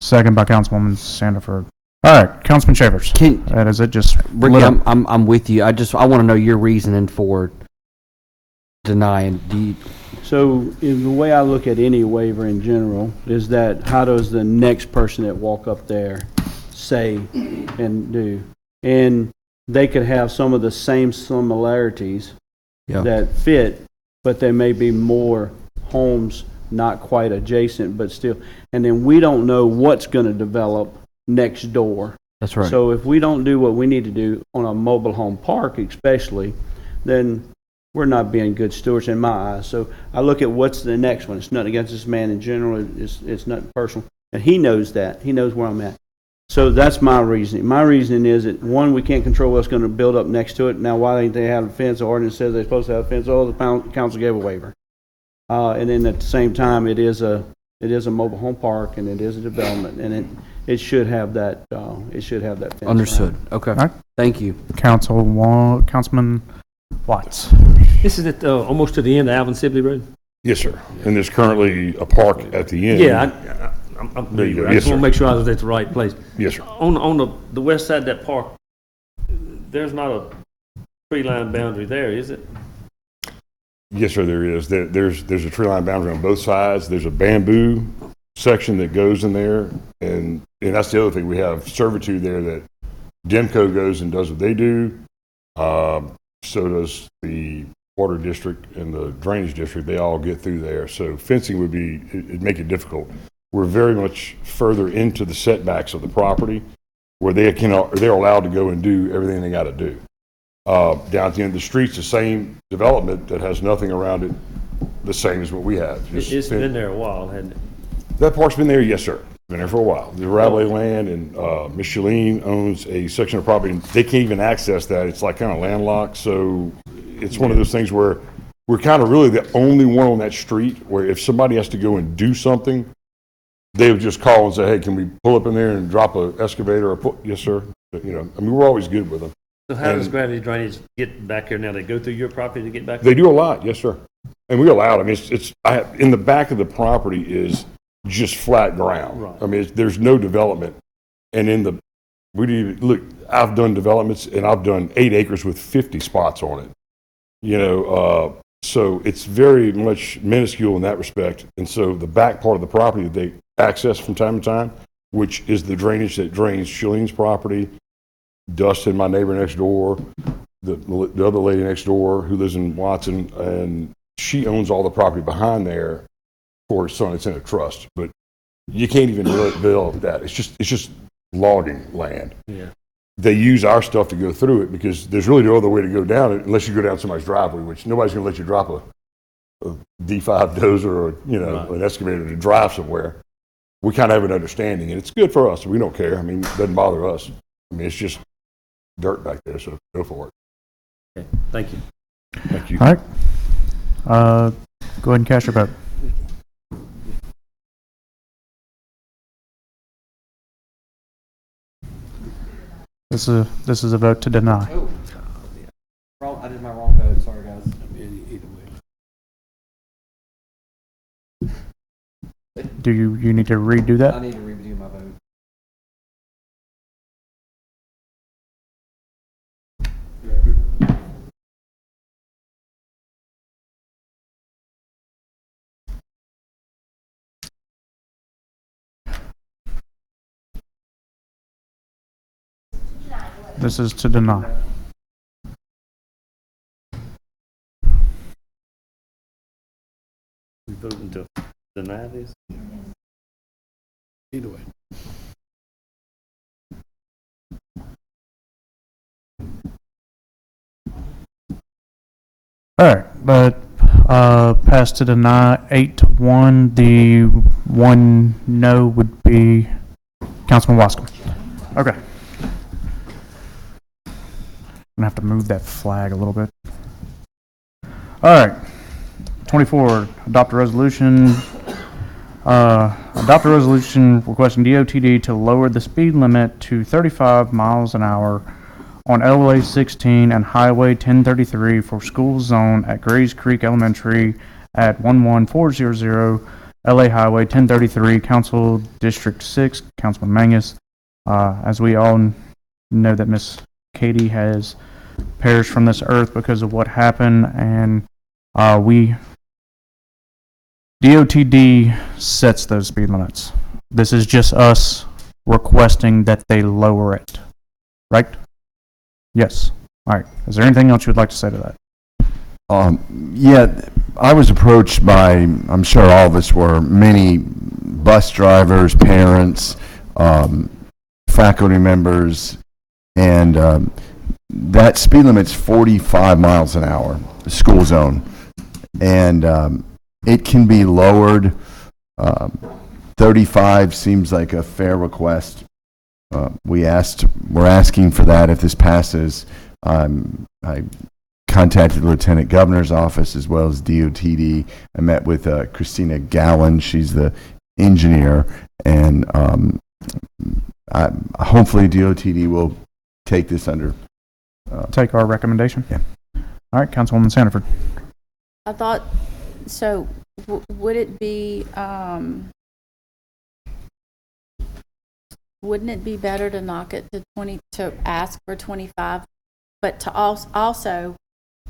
Second by Councilwoman Sandiford. All right, Councilman Shavers. That is it. Just Ricky, I'm with you. I want to know your reasoning for denying. So in the way I look at any waiver in general is that how does the next person that walk up there say and do? And they could have some of the same similarities that fit, but there may be more homes not quite adjacent, but still. And then we don't know what's going to develop next door. That's right. So if we don't do what we need to do on a mobile home park especially, then we're not being good stewards in my eyes. So I look at what's the next one. It's nothing against this man in general. It's nothing personal. And he knows that. He knows where I'm at. So that's my reasoning. My reasoning is that, one, we can't control what's going to build up next to it. Now, why ain't they have a fence? The ordinance says they're supposed to have a fence. Oh, the council gave a waiver. And then at the same time, it is a mobile home park and it is a development, and it should have that fence. Understood. around. Okay. All right. Thank you. Councilman Watts. This is at almost to the end of Alvin Sibley Road? Yes, sir. And there's currently a park at the end. Yeah, I'm familiar. I Yes, just want sir. to make sure I was at the right place. Yes, sir. On the west side of that park, there's not a tree line boundary there, is it? Yes, sir, there is. There's a tree line boundary on both sides. There's a bamboo section that goes in there, and that's the other thing. We have servitude there that Demco goes and does what they do. So does the water district and the drainage district. They all get through there. So fencing would be, it'd make it difficult. We're very much further into the setbacks of the property where they're allowed to go and do everything they got to do. Down at the end of the street's the same development that has nothing around it, the same as what we have. It's been there a while, hasn't it? That park's been there, yes, sir. Been there for a while. The Rabelais land, and Miss Shalene owns a section of property. And they can't even access that. It's like kind of landlocked. So it's one of those things where we're kind of really the only one on that street where if somebody has to go and do something, they would just call and say, "Hey, can we pull up in there and drop an excavator?" Or yes, sir. But, I mean, we're always good with them. So how does gravity drainage get back there now? They go through your property to get back They there? do a lot, yes, sir. And we allow it. I mean, in the back of the property is just flat ground. Right. I mean, there's no development. And I've done developments, and I've done 8 acres with 50 spots on it. So it's very much minuscule in that respect. And so the back part of the property that they access from time to time, which is the drainage that drains Shalene's property, Dustin, my neighbor next door, the other lady next door who lives in Watson, and she owns all the property behind there for her son. It's in a trust, but you can't even really develop that. It's just logging land. Yeah. They use our stuff to go through it because there's really no other way to go down it unless you go down somebody's driveway, which nobody's going to let you drop a D5 dozer or Right. an excavator to drive somewhere. We kind of have an understanding, and it's good for us. We don't care. I mean, it doesn't bother us. I mean, it's just dirt back there, so go for it. Okay, thank you. Thank you. All right. Go ahead and cast your vote. This is a vote to deny. Oh, I did my wrong vote. Sorry, guys. Do you need to redo that? I need to redo my vote. This is to deny. We voting to deny this? Either way. All right, but pass to deny 8-1. The one no would be Councilman Wascom. Okay. I'm gonna have to move that flag a little bit. All right. 24, adopt a resolution. Adopt a resolution requesting DOTD to lower the speed limit to 35 miles an hour on LA 16 and Highway 1033 for school zone at Grays Creek Elementary at 11400 LA Highway 1033, Council District 6, Councilman Mangus. As we all know that Miss Katie has perished from this earth because of what happened, and DOTD sets those speed limits. This is just us requesting that they lower it, right? Yes. All right. Is there anything else you would like to say to that? Yeah, I was approached by, I'm sure all of us were, many bus drivers, parents, faculty members, and that speed limit's 45 miles an hour, school zone. And it can be lowered. 35 seems like a fair request. We're asking for that if this passes. I contacted the Lieutenant Governor's office as well as DOTD. I met with Christina Gallen. She's the engineer, and hopefully DOTD will take this under. Take our recommendation? Yeah. All right, Councilwoman Sanford. I thought, so would it be, wouldn't it be better to knock it to 20, to ask for 25, but to also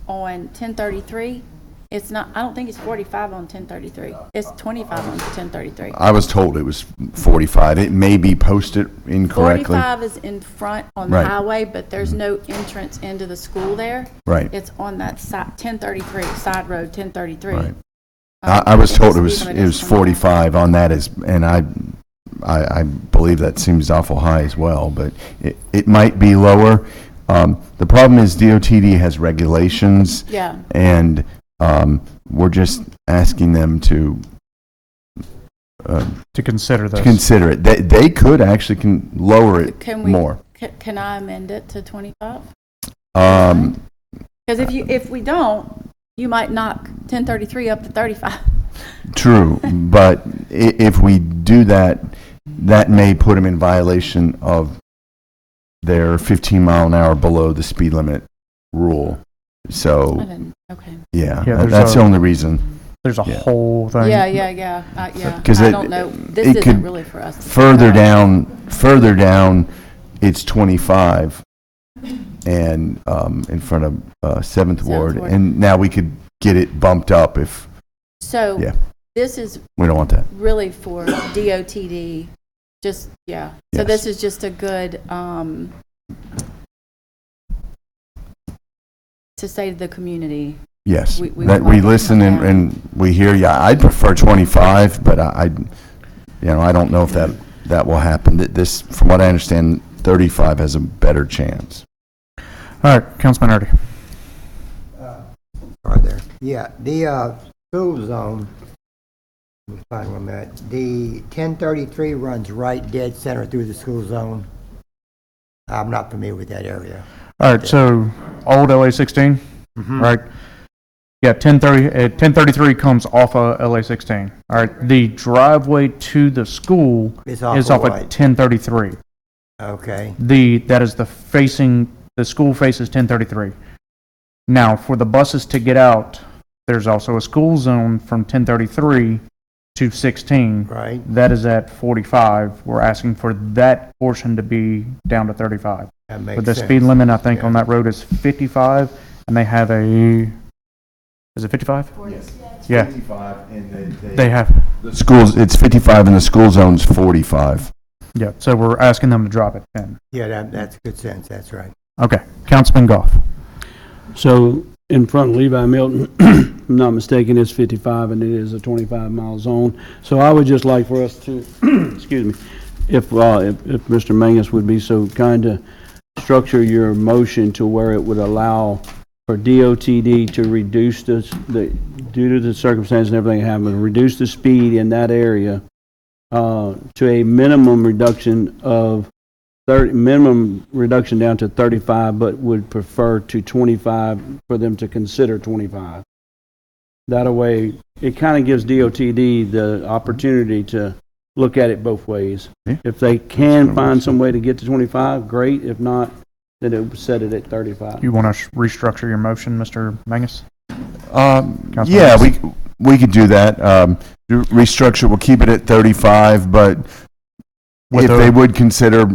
on 1033, It's not, I don't think it's 45 on 1033. It's 25 on 1033. I was told it was 45. It may be posted incorrectly. 45 is in front on the Right. highway, but there's no entrance into the school there. Right. It's on that side, 1033, side road 1033. Right. I was told it was 45 on that, and I believe that seems awful high as well, but it might be lower. The problem is DOTD has regulations. Yeah. And we're just asking them to consider this. To consider it. They could actually lower it more. Can I amend it to 25? Because if we don't, you might knock 1033 up to 35. True, but if we do that, that may put them in violation of their 15 mile an hour below the speed limit rule. So, yeah, that's the only reason. There's a whole thing. Yeah. Because I don't know. This isn't really for us. Further down, it's 25, and in front of 7th Ward, and now we could get it bumped up if. So this is. We don't want that. Really for DOTD, just So this is just a good. To say to the community. Yes, we listen and we hear you. I'd prefer 25, but I don't know if that will happen. This, from what I understand, 35 has a better chance. All right, Councilman Erdy. Are there? Yeah, the school zone. Let me find where I'm at. The 1033 runs right dead center through the school zone. I'm not familiar with that area. All right, so old LA 16, right? Yeah, 1033 comes off of LA 16. All right, the driveway to the school is off of 1033. Okay. That is the school faces 1033. Now, for the buses to get out, there's also a school zone from 1033 to 16. Right. That is at 45. We're asking for that portion to be down to 35. That makes But the sense. speed limit, I think, on that road is 55, and they have is it 55? Yes. Yeah. 55, and They have. The schools, it's 55, and the school zone's 45. Yeah, so we're asking them to drop it 10. Yeah, that's good sense. That's right. Okay, Councilman Goff. So in front of Levi Milton, if I'm not mistaken, it's 55 and it is a 25-mile zone. So I would just like for us to, excuse me, if Mr. Mangus would be so kind to structure your motion to where it would allow for DOTD to reduce due to the circumstances and everything happening, reduce the speed in that area to a minimum reduction of minimum reduction down to 35, but would prefer to 25 for them to consider 25. That way, it kind of gives DOTD the opportunity to look at it both ways. Yeah. If they can find some way to get to 25, great. If not, then it would set it at 35. You want to restructure your motion, Mr. Mangus? Yeah, we could do that. Restructure, we'll keep it at 35, but if they would consider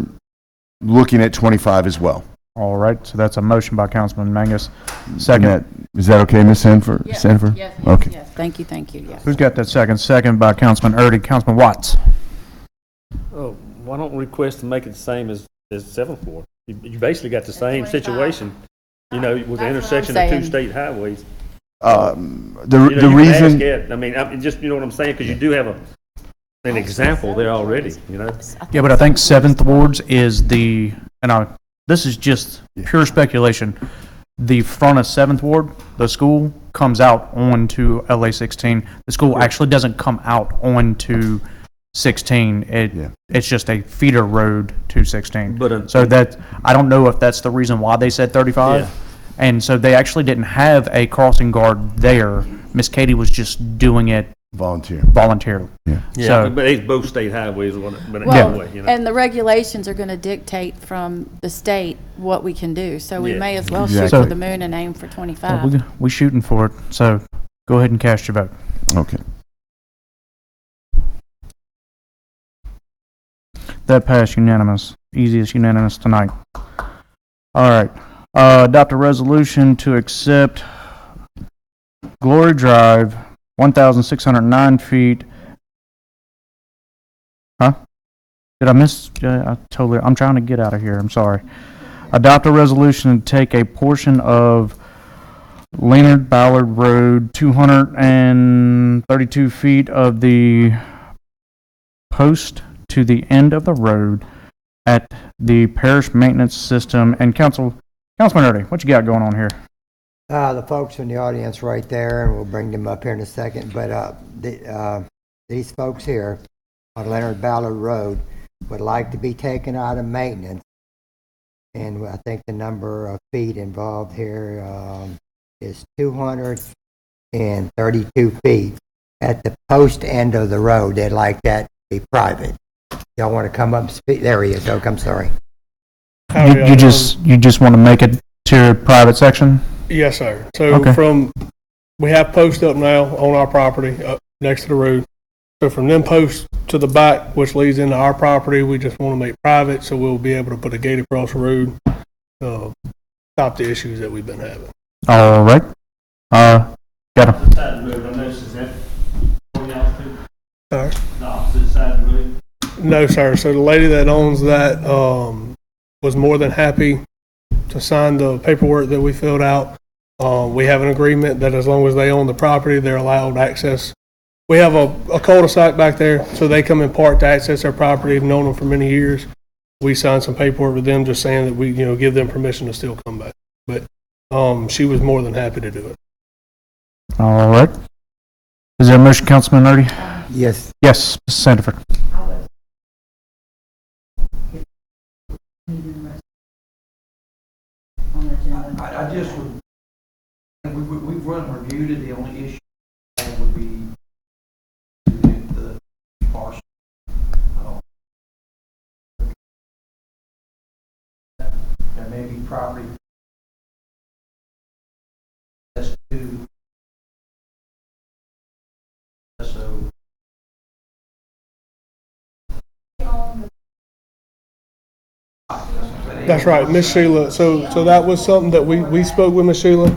looking at 25 as well. All right, so that's a motion by Councilman Mangus. Second. Is that okay, Ms. Sanford? Yes. Sanford? Yes. Okay. Yes. Thank you. Yes. Who's got that second? Second by Councilman Erdy. Councilman Watts. Oh, why don't we request to make it the same as 7th Ward? You basically got the same situation, with the intersection of two state highways. The reason. Just you know what I'm saying, because you do have an example there already. Yeah, but I think 7th Ward's is this is just pure speculation. The front of 7th Ward, the school, comes out onto LA 16. The school actually doesn't come out onto 16. It's just a feeder road to 16. So that I don't know if that's the reason why they said 35. Yeah. And so they actually didn't have a crossing guard there. Miss Katie was just doing it voluntarily. Yeah. So, but it's both state highways. And the regulations are going to dictate from the state what we can do. So we may as well shoot for the moon and aim for 25. we're shooting for it. So go ahead and cast your vote. Okay. That passed unanimous. Easiest unanimous tonight. All right. Adopt a resolution to accept Glory Drive, 1,609 feet. Huh? Did I miss? I'm trying to get out of here. I'm sorry. Adopt a resolution to take a portion of Leonard Ballard Road, 232 feet of the post to the end of the road at the parish maintenance system. And Councilman Erdy, what you got going on here? The folks in the audience right there, and we'll bring them up here in a second, but these folks here on Leonard Ballard Road would like to be taken out of maintenance. And I think the number of feet involved here is 232 feet at the post end of the road. They'd like that to be private. Y'all want to come up and speak? There he is, Oak, I'm sorry. You just want to make it to a private section? Yes, sir. So Okay. we have posts up now on our property, up next to the road. So from them posts to the back, which leads into our property, we just want to make private, so we'll be able to put a gate across the road, stop the issues that we've been having. All right. Got him. Sorry? No, sir. So the lady that owns that was more than happy to sign the paperwork that we filled out. We have an agreement that as long as they own the property, they're allowed access. We have a cul-de-sac back there, so they come and park to access their property. I've known them for many years. We signed some paperwork with them just saying that we, give them permission to still come back. But she was more than happy to do it. All right. Is there a motion, Councilman Erdy? Yes. Yes, Mr. Sandiford. I just would, we've reviewed it, the only issue would be the parcel. There may be property that's due. So That's right, Miss Sheila. So that was something that we spoke with Miss Sheila.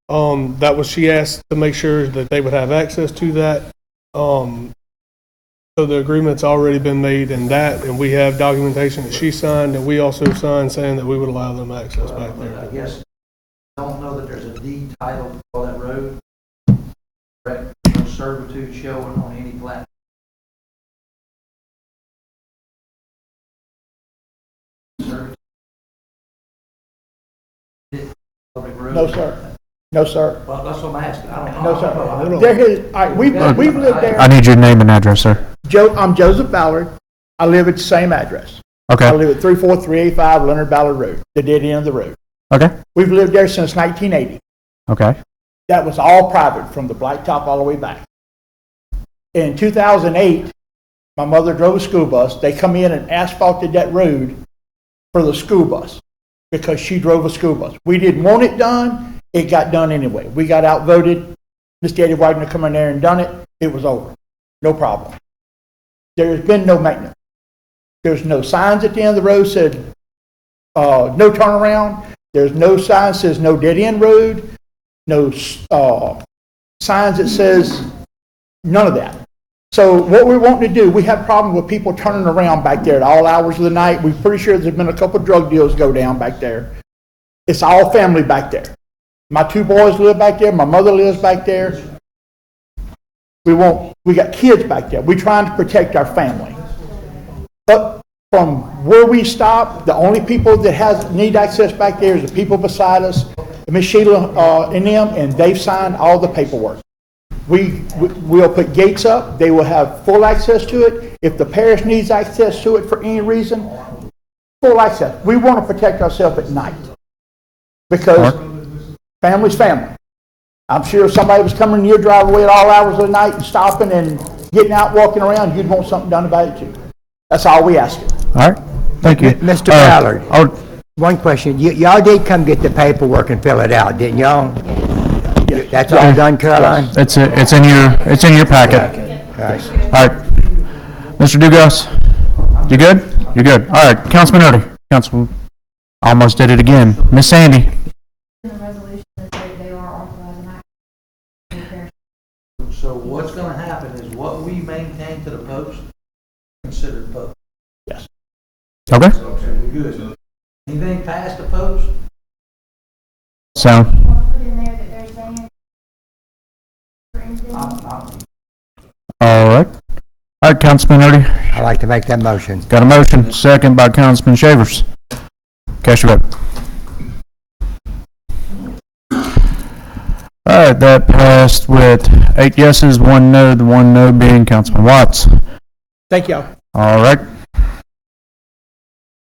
That was, she asked to make sure that they would have access to that. So the agreement's already been made and we have documentation that she signed and we also signed saying that we would allow them access back there. I guess I don't know that there's a deed title for that road. Correct? No servitude showing on any plat. No, sir. No, sir. Well, that's what I'm asking. I don't know. No, sir. There is, all right, we've lived there. I need your name and address, sir. I'm Joseph Ballard. I live at the same address. Okay. I live at 34385 Leonard Ballard Road, the dead end of the road. Okay. We've lived there since 1980. Okay. That was all private from the blacktop all the way back. In 2008, my mother drove a school bus. They come in and asphalted that road for the school bus because she drove a school bus. We didn't want it done. It got done anyway. We got outvoted. Mr. Eddie Wagner come in there and done it. It was over. No problem. There's been no maintenance. There's no signs at the end of the road said no turnaround. There's no sign that says no dead end road. No signs that says none of that. So what we want to do, we have problems with people turning around back there at all hours of the night. We're pretty sure there's been a couple of drug deals go down back there. It's all family back there. My two boys live back there. My mother lives back there. We got kids back there. We're trying to protect our family. But from where we stop, the only people that need access back there is the people beside us, Miss Sheila and them, and they've signed all the paperwork. We'll put gates up. They will have full access to it. If the parish needs access to it for any reason, full access. We want to protect ourselves at night because family's family. I'm sure if somebody was coming in your driveway at all hours of the night and stopping and getting out, walking around, you'd want something done about it too. That's all we ask. All right. Thank you. Mr. Ballard, one question. Y'all did come get the paperwork and fill it out, didn't y'all? Yes. That's all done, Caroline? It's in your packet. Okay. All right. Mr. Dugas, you good? You're good. All right. Councilman Erdy. Councilman, almost did it again. Miss Sandy. In the resolution that they are authorizing access to the parish So what's gonna happen is what we maintain to the post, considered post. Yes. Okay. So we good. Anything past the post? Sound. All right. All right, Councilman Erdy. I'd like to make that motion. Got a motion, second by Councilman Shavers. Cast your vote. All right, that passed with 8 yeses, 1 no, the 1 no being Councilman Watts. Thank y'all. All right.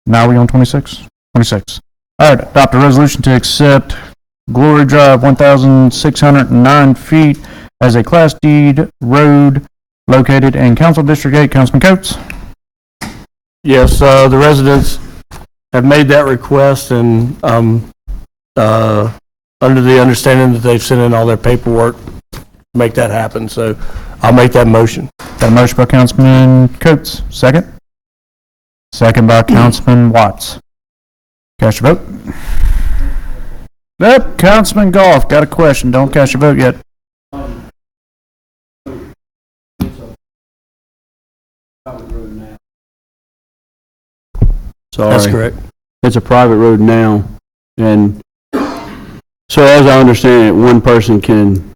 Now we on 26? 26. All right, adopt a resolution to accept Glory Drive, 1,609 feet as a Class D road located in Council District 8. Councilman Coates? Yes, the residents have made that request, and under the understanding that they've sent in all their paperwork to make that happen. So I'll make that motion. Got a motion by Councilman Coates. Second? Second by Councilman Watts. Cast your vote. Yep, Councilman Goff, got a question. Don't cast your vote yet. Sorry. That's correct. It's a private road now, and so as I understand it, one person can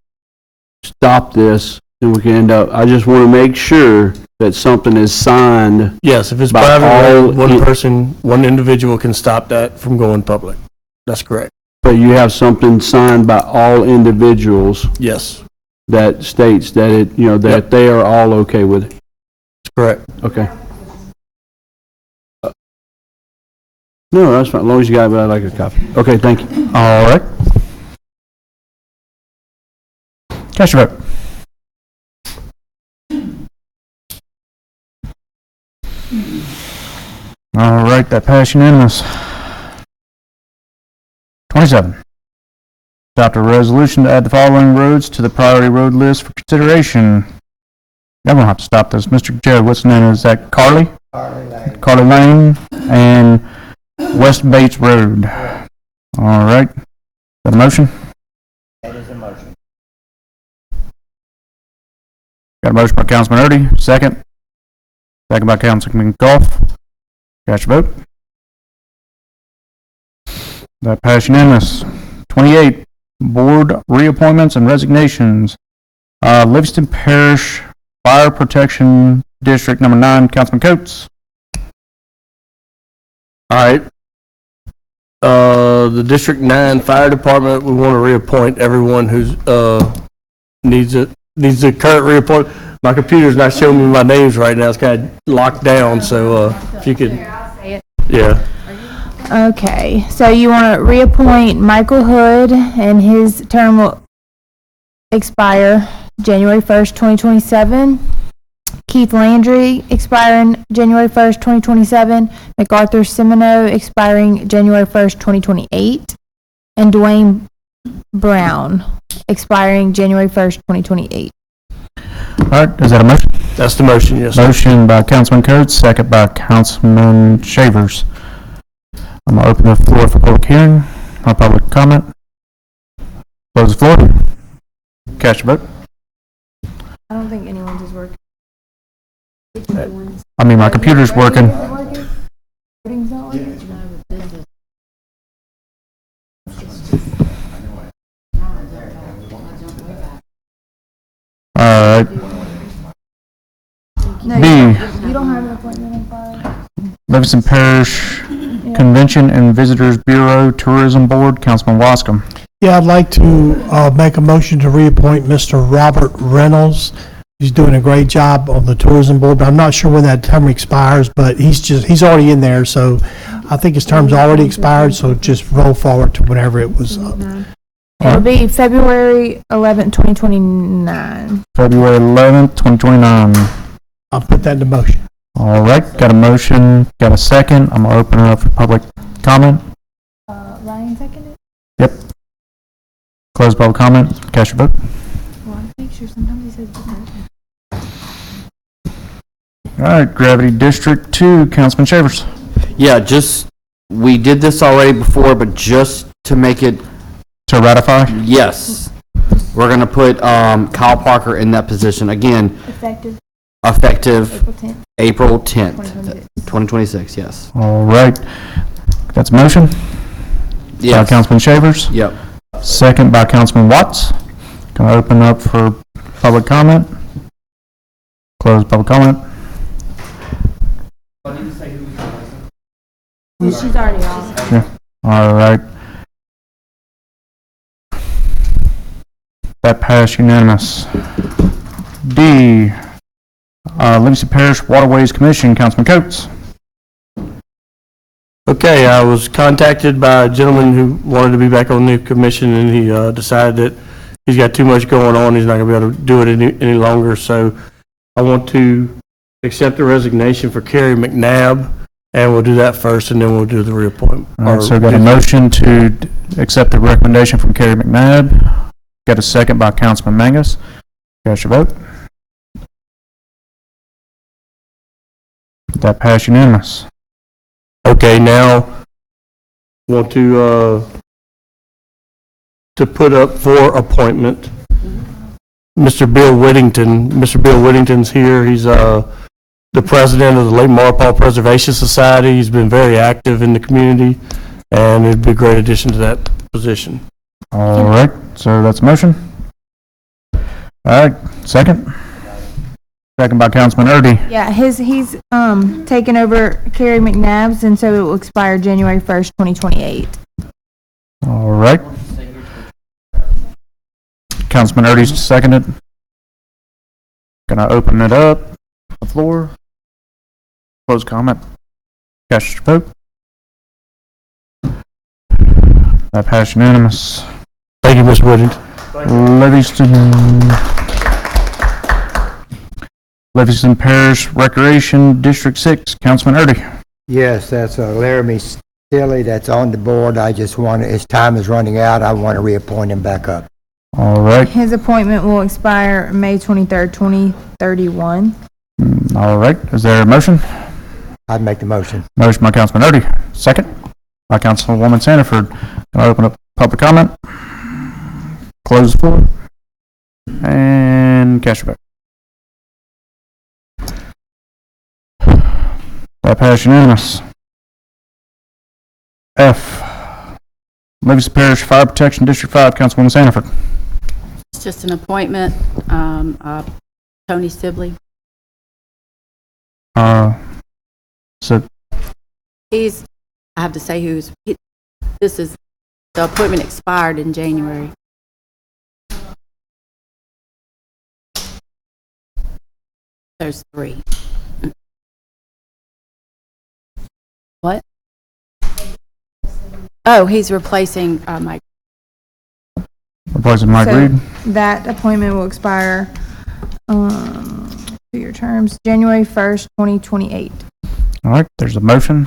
stop this, and we can end up, I just want to make sure that something is signed. Yes, if it's by private all road, one person, one individual can stop that from going public. That's correct. But you have something signed by all individuals Yes, that states that it, you know, that Yep. they are all okay with it. that's correct. Okay. No, that's fine, as long as you got it, I'd like a copy. Okay, thank you. All right. Cast your vote. All right, that passed unanimous. 27. Adopt a resolution to add the following roads to the priority road list for consideration. Y'all gonna have to stop this. Mr. Joe, what's the name? Is that Carly? Carly Lane. Carly Lane and West Bates Road. All right. Got a motion? That is a motion. Got a motion by Councilman Erdy. Second. Second by Councilman Goff. Cast your vote. That passed unanimous. 28. Board reappointments and resignations. Livingston Parish Fire Protection District Number 9. Councilman Coates. All right. The District 9 Fire Department, we want to reappoint everyone who's, needs a current reappointment. My computer's not showing me my names right now. It's kind of locked down, so, if you could. Yeah. Okay, so you want to reappoint Michael Hood, and his term will expire January 1st, 2027. Keith Landry, expiring January 1st, 2027. MacArthur Semino, expiring January 1st, 2028. And Dwayne Brown, expiring January 1st, 2028. All right, is that a motion? That's the motion, yes. Motion by Councilman Coates, second by Councilman Shavers. I'm going to open the floor for public hearing or public comment. Close the floor. Cast your vote. I don't think anyone's is working. I mean, my computer's working. Voting's not working? All right. No, B. you don't have an appointment on file? Livingston Parish Convention and Visitors Bureau Tourism Board, Councilman Wascom. Yeah, I'd like to make a motion to reappoint Mr. Robert Reynolds. He's doing a great job on the tourism board, but I'm not sure when that term expires, but he's already in there, so I think his term's already expired, so just roll forward to whenever it was up. It'll be February 11th, 2029. February 11th, 2029. I'll put that in the motion. All right, got a motion, got a second. I'm going to open it up for public comment. Ryan seconded? Yep. Close public comment. Cast your vote. Well, I make sure sometimes he says different. All right, Gravity District 2, Councilman Shavers. Yeah, we did this already before, but just to make it. To ratify? Yes. We're going to put Kyle Parker in that position. Again, Effective effective April 10th. April 10th, 2026. 2026, yes. All right. That's a motion? Yes. By Councilman Shavers? Yep. Second by Councilman Watts. Can I open up for public comment? Close public comment. She's already off. Sure. All right. That passed unanimous. D, Livingston Parish Waterways Commission, Councilman Coates. Okay, I was contacted by a gentleman who wanted to be back on the commission, and he decided that he's got too much going on. He's not going to be able to do it any longer. So I want to accept the resignation for Kerry McNabb, and we'll do that first, and then we'll do the reappointment. All right, so got a motion to accept the recommendation from Kerry McNabb. Got a second by Councilman Mangus. Cast your vote. That passed unanimous. Okay, now want to put up for appointment Mr. Bill Whittington. Mr. Bill Whittington's here. He's the president of the Lake Marpaw Preservation Society. He's been very active in the community, and it'd be a great addition to that position. All right, so that's a motion. All right, second. Second by Councilman Erdy. Yeah, he's taken over Kerry McNabb's, and so it will expire January 1st, 2028. All right. Councilman Erdy's seconded. Can I open it up? The floor. Close comment. Cast your vote. That passed unanimous. Thank you, Mr. Whittington. Livingston Parish Recreation District 6, Councilman Erdy. Yes, that's Laramie Stilly that's on the board. I just want, his time is running out. I want to reappoint him back up. All right. His appointment will expire May 23rd, 2031. All right. Is there a motion? I'd make the motion. Motion by Councilman Erdy. Second by Councilwoman Sanford. Can I open up public comment? Close the floor. And cast your vote. That passed unanimous. F, Livingston Parish Fire Protection District 5, Councilwoman Sanford. It's just an appointment. Tony Sibley. So He's, I have to say this is, the appointment expired in January. There's 3. What? Oh, he's replacing Mike. Replacing Mike Reed. That appointment will expire 2-year terms, January 1st, 2028. All right, there's a motion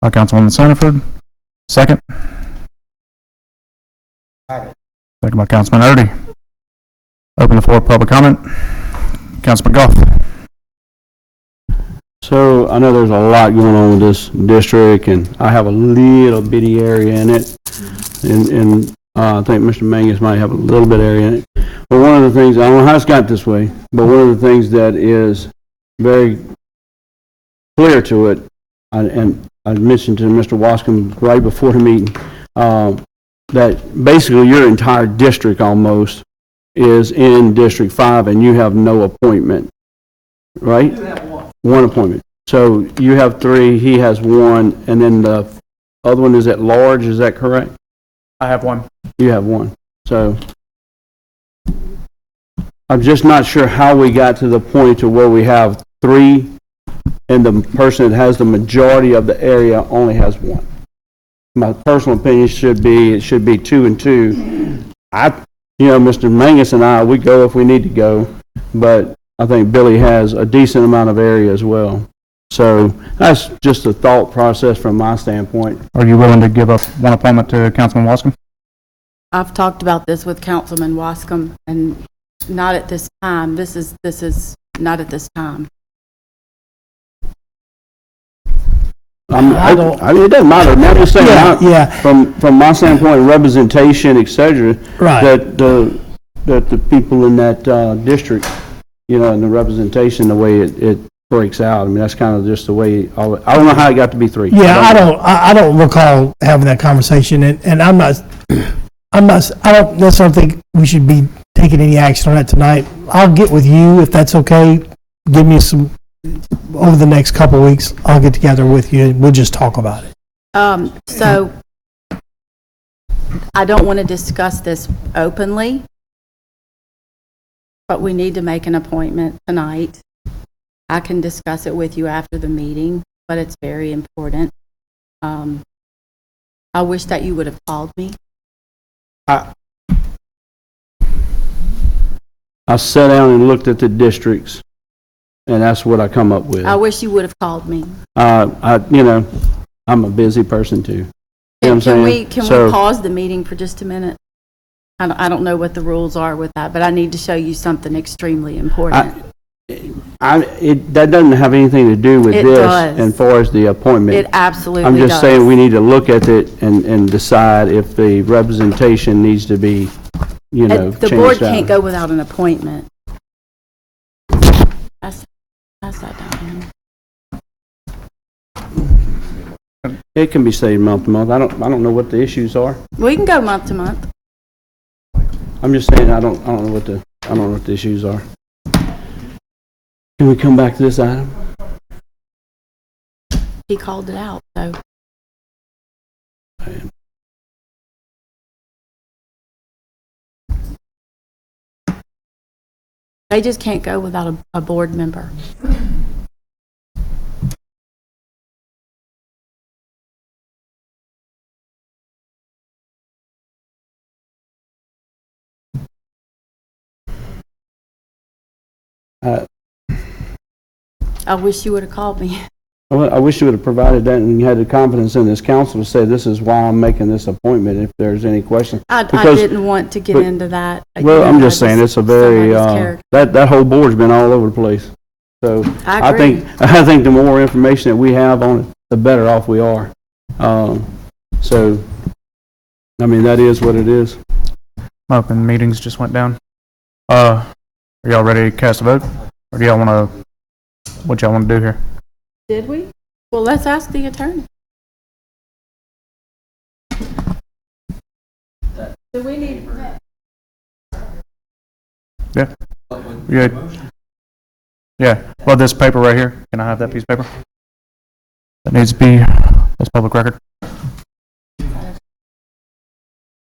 by Councilwoman Sanford. Second. Second by Councilman Erdy. Open the floor for public comment. Councilman Goff. So I know there's a lot going on with this district, and I have a little bitty area in it, and I think Mr. Mangus might have a little bit area in it. But one of the things, I don't know how it's got this way, but one of the things that is very clear to it, and I mentioned to Mr. Wascom right before the meeting, that basically your entire district almost is in District 5, and you have no appointment, right? One appointment. So you have 3, he has 1, and then the other one is at large, is that correct? I have 1. You have 1. So I'm just not sure how we got to the point to where we have 3 and the person that has the majority of the area only has 1. My personal opinion should be, it should be 2 and 2. Mr. Mangus and I, we go if we need to go, but I think Billy has a decent amount of area as well. So that's just a thought process from my standpoint. Are you willing to give up 1 appointment to Councilman Wascom? I've talked about this with Councilman Wascom, and not at this time. This is not at this time. I mean, it doesn't matter. I'm just saying, Yeah. from my standpoint, representation, et cetera, Right. that that the people in that district, you know, and the representation, the way it breaks out. I mean, that's kind of just the way, I don't know how it got to be 3. Yeah, I don't recall having that conversation, and I don't necessarily think we should be taking any action on that tonight. I'll get with you if that's okay. Give me over the next couple of weeks, I'll get together with you and we'll just talk about it. So I don't want to discuss this openly, but we need to make an appointment tonight. I can discuss it with you after the meeting, but it's very important. I wish that you would have called me. I sat down and looked at the districts, and that's what I come up with. I wish you would have called me. You know, I'm a busy person too. You know what I'm saying? Can we pause the meeting for just a minute? I don't know what the rules are with that, but I need to show you something extremely important. That doesn't have anything to do with It this does. as far as the appointment. It absolutely I'm just does. saying we need to look at it and decide if the representation needs to be, you know, The changed board out. can't go without an appointment. Pass that down. It can be stayed month to month. I don't know what the issues are. We can go month to month. I'm just saying I don't know what the issues are. Can we come back to this item? He called it out, so. They just can't go without a board member. I wish you would have called me. I wish you would have provided that and had the confidence in this council to say this is why I'm making this appointment if there's any question. I didn't want to get into that. Well, I'm just saying it's a very, that whole board's been all over the place. So I I agree. think the more information that we have on it, the better off we are. So, I mean, that is what it is. Open meetings just went down. Are y'all ready to cast a vote? Or do y'all want to, what y'all want to do here? Did we? Well, let's ask the attorney. Do we need? Yeah. Good. Yeah. Well, this paper right here, can I have that piece of paper? That needs to be, that's public record.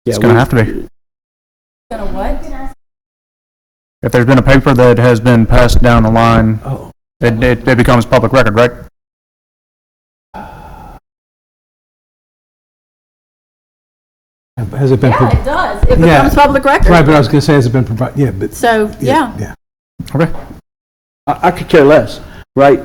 It's going to have to be. Gonna what? If there's been a paper that has been passed down the line, it becomes public record, right? Has it been? Yeah, it does. It becomes public record. Right, but I was going to say, has it been provided? Yeah, but. So, yeah. Okay. I could care less, right?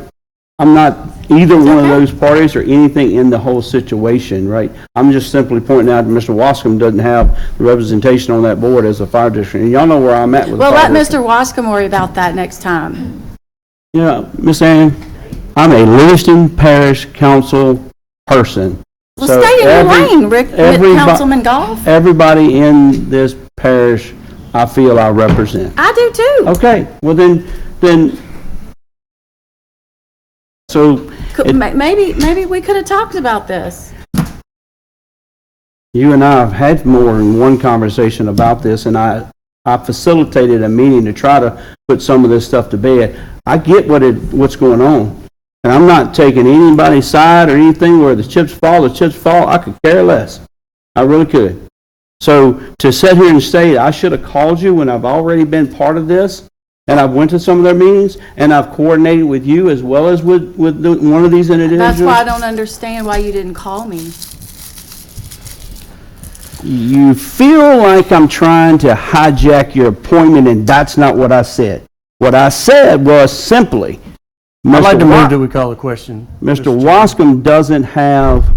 I'm not either one of those parties or anything in the whole situation, right? I'm just simply pointing out that Mr. Wascom doesn't have the representation on that board as a fire district. And y'all know where I'm at with Well, the fire let district. Mr. Wascom worry about that next time. You know, Miss Ann, I'm a Livingston Parish Council person. Well, So stay in your lane, everybo- Councilman Goff. Everybody in this parish, I feel I represent. I do too. Okay, well then, so Maybe we could have talked about this. you and I have had more than one conversation about this, and I facilitated a meeting to try to put some of this stuff to bed. I get what's going on, and I'm not taking anybody's side or anything. Where the chips fall, I could care less. I really could. So to sit here and say I should have called you when I've already been part of this, and I've went to some of their meetings, and I've coordinated with you as well as with one of these individuals. That's why I don't understand why you didn't call me. You feel like I'm trying to hijack your appointment, and that's not what I said. What I said was simply, I'd like to Mr. move that we call the question. Mr. Wascom doesn't have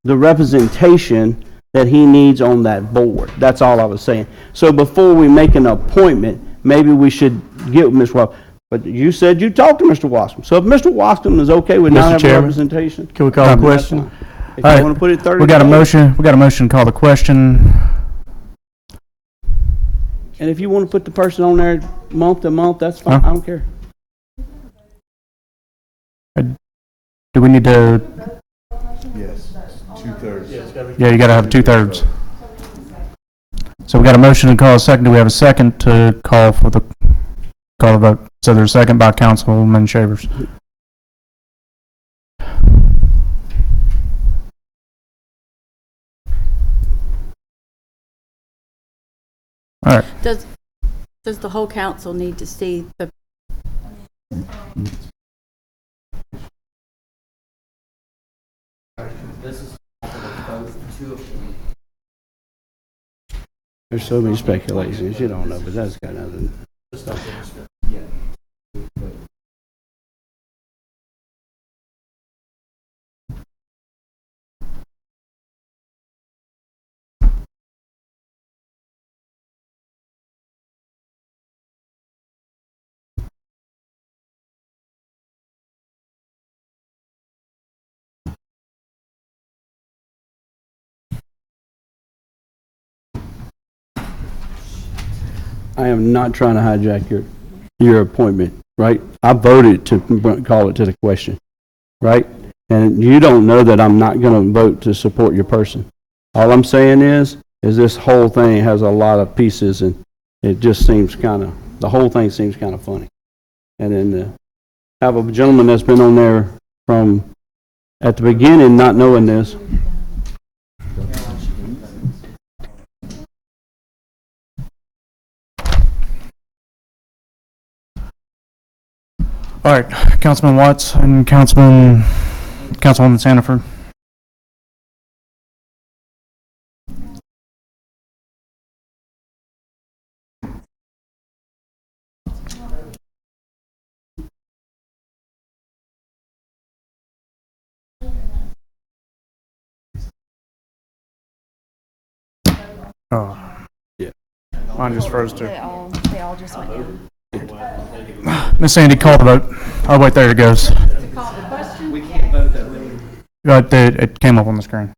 the representation that he needs on that board. That's all I was saying. So before we make an appointment, maybe we should get with Mr. Wascom. But you said you talked to Mr. Wascom. So if Mr. Wascom is okay with not Mr. having Chairman, representation. Can we call the question? If you want to put it 30 We got a days. motion to call the question. And if you want to put the person on there month to month, that's fine. I don't care. Do we need to, Yes, 2/3. yeah, you gotta have 2/3. So we got a motion to call a second. Do we have a second to call the vote? So there's a second by Councilman Shavers. All right. Does the whole council need to see the? There's so many speculations, you don't know, but that's got nothing. I am not trying to hijack your appointment, right? I voted to call it to the question, right? And you don't know that I'm not going to vote to support your person. All I'm saying is this whole thing has a lot of pieces, and it just seems the whole thing seems kind of funny. And then have a gentleman that's been on there from at the beginning not knowing this. All right, Councilman Watts and Councilwoman Sanford. Oh, yeah. Mine just froze too. They all just went down. Miss Sandy, call the vote. Oh, wait, there it goes. Call the question. We can't vote that way. It came up on the screen.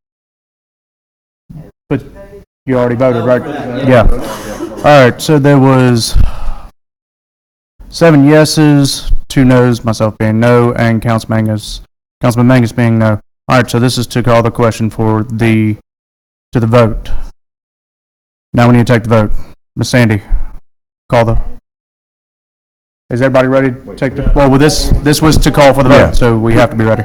But you already voted, right? Yeah. All right, so there was 7 yeses, 2 nos, myself being no, and Councilman Mangus being no. All right, so this is to call the question to the vote. Now we need to take the vote. Miss Sandy, call the. Is everybody ready to take the? Well, this was to call for the vote, so we have to be ready.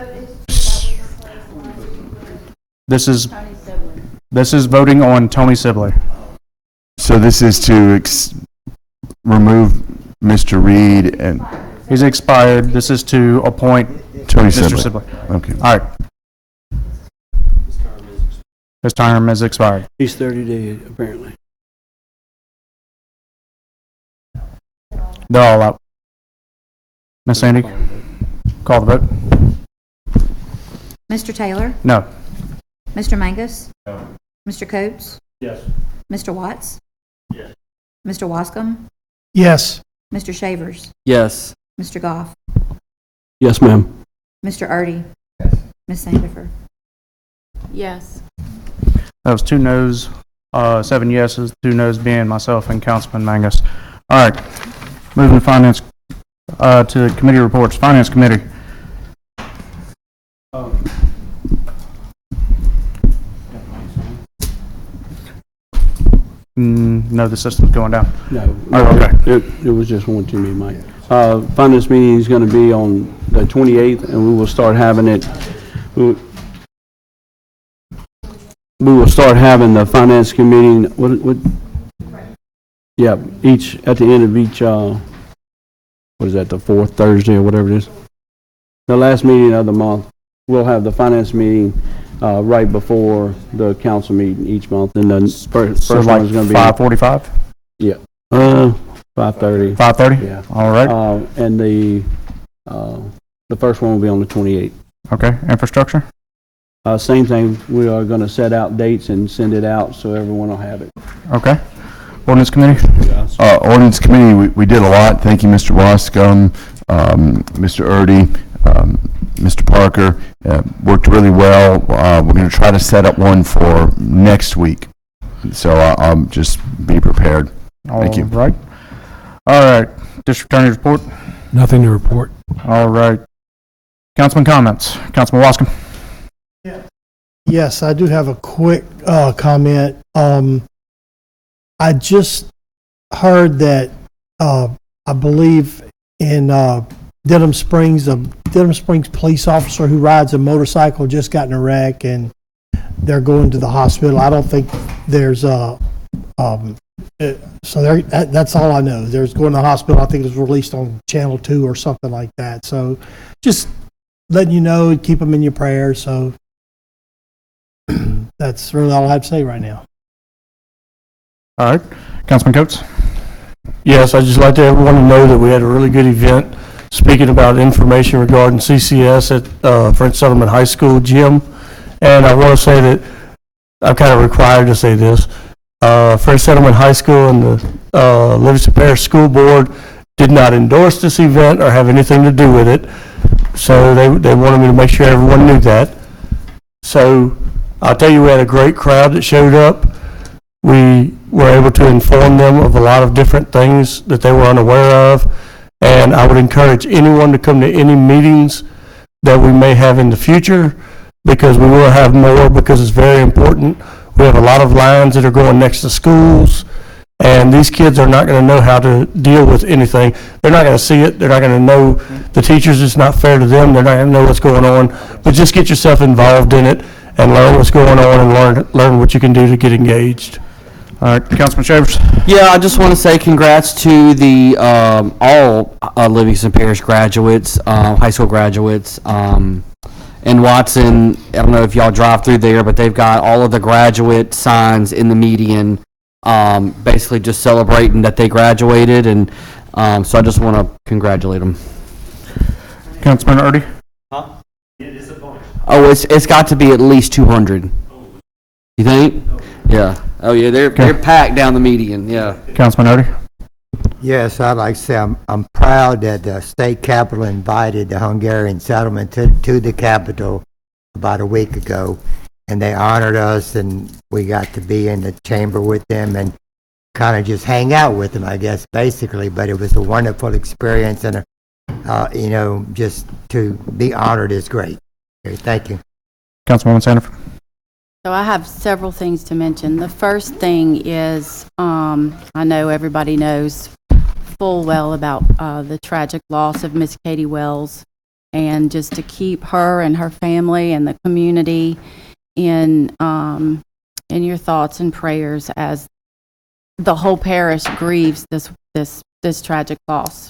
This is voting on Tony Sibley. So this is to remove Mr. Reed and... He's expired. This is to appoint Tony Mr. Sibley. Sibley. Okay. All right. His term is expired. He's 30 days, apparently. They're all out. Miss Sandy, call the vote. Mr. Taylor? No. Mr. Mangus? No. Mr. Coates? Yes. Mr. Watts? Yes. Mr. Wascom? Yes. Mr. Shavers? Yes. Mr. Goff? Yes, ma'am. Mr. Erdy? Yes. Ms. Sandifer? Yes. That was 2 noes, 7 yeses, 2 noes being myself and Councilman Mangus. All right. Moving to finance, to committee reports. Finance Committee. No, the system's going down. No. Oh, okay. It was just one too many, Mike. Finance meeting is going to be on the 28th, and we will start having it. We will start having the finance committee. Yeah, at the end of each. What is that? The 4th Thursday or whatever it is. The last meeting of the month, we'll have the finance meeting right before the council meeting each month, and then first So one like is going to be 5:45? Yeah. 5:30. 5:30? Yeah. All right. And the first one will be on the 28th. Okay. Infrastructure? Same thing. We are going to set out dates and send it out so everyone will have it. Okay. Ordinance Committee? Ordinance Committee, we did a lot. Thank you, Mr. Wascom, Mr. Erdy, Mr. Parker. Worked really well. We're going to try to set up one for next week. So I'll just be prepared. Thank you. All right. District Attorney's report. Nothing to report. All right. Councilman comments. Councilman Wascom. Yes, I do have a quick comment. I just heard that I believe in Denham Springs, a Denham Springs police officer who rides a motorcycle just got in a wreck and they're going to the hospital. I don't think there's so that's all I know. There's going to the hospital. I think it was released on Channel 2 or something like that. So just letting you know and keep them in your prayers. So that's really all I have to say right now. All right. Councilman Coates. Yes, I'd just like to everyone to know that we had a really good event speaking about information regarding CCS at French Settlement High School gym. And I want to say that I'm kind of required to say this. French Settlement High School and the Livingston Parish School Board did not endorse this event or have anything to do with it. So they wanted me to make sure everyone knew that. So I'll tell you, we had a great crowd that showed up. We were able to inform them of a lot of different things that they were unaware of. And I would encourage anyone to come to any meetings that we may have in the future, because we will have more, because it's very important. We have a lot of lines that are going next to schools, and these kids are not going to know how to deal with anything. They're not going to see it. They're not going to know the teachers. It's not fair to them. They're not going to know what's going on. But just get yourself involved in it and learn what's going on and learn what you can do to get engaged. All right, Councilman Shavers. Yeah, I just want to say congrats to the all Livingston Parish graduates, high school graduates. In Watson, I don't know if y'all drive through there, but they've got all of the graduate signs in the median, basically just celebrating that they graduated, and so I just want to congratulate them. Councilman Erdy. Huh? Oh, it's got to be at least 200. You think? Yeah. Oh yeah, they're packed down the median. Yeah. Councilman Erdy. Yes, I'd like to say I'm proud that the state capitol invited the Hungarian settlement to the capitol about a week ago, and they honored us, and we got to be in the chamber with them and kind of just hang out with them, I guess, basically. But it was a wonderful experience, and just to be honored is great. Okay, thank you. Councilwoman Sanford. So I have several things to mention. The first thing is, I know everybody knows full well about the tragic loss of Miss Katie Wells, and just to keep her and her family and the community in your thoughts and prayers as the whole parish grieves this tragic loss.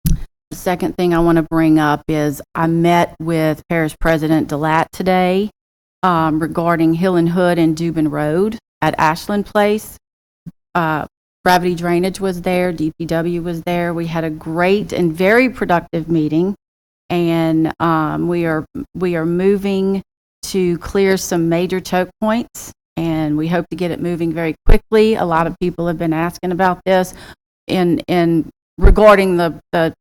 The second thing I want to bring up is I met with Parish President Delat today regarding Hill and Hood and Dubin Road at Ashland Place. Gravity Drainage was there, DPW was there. We had a great and very productive meeting, and we are moving to clear some major choke points, and we hope to get it moving very quickly. A lot of people have been asking about this in regarding the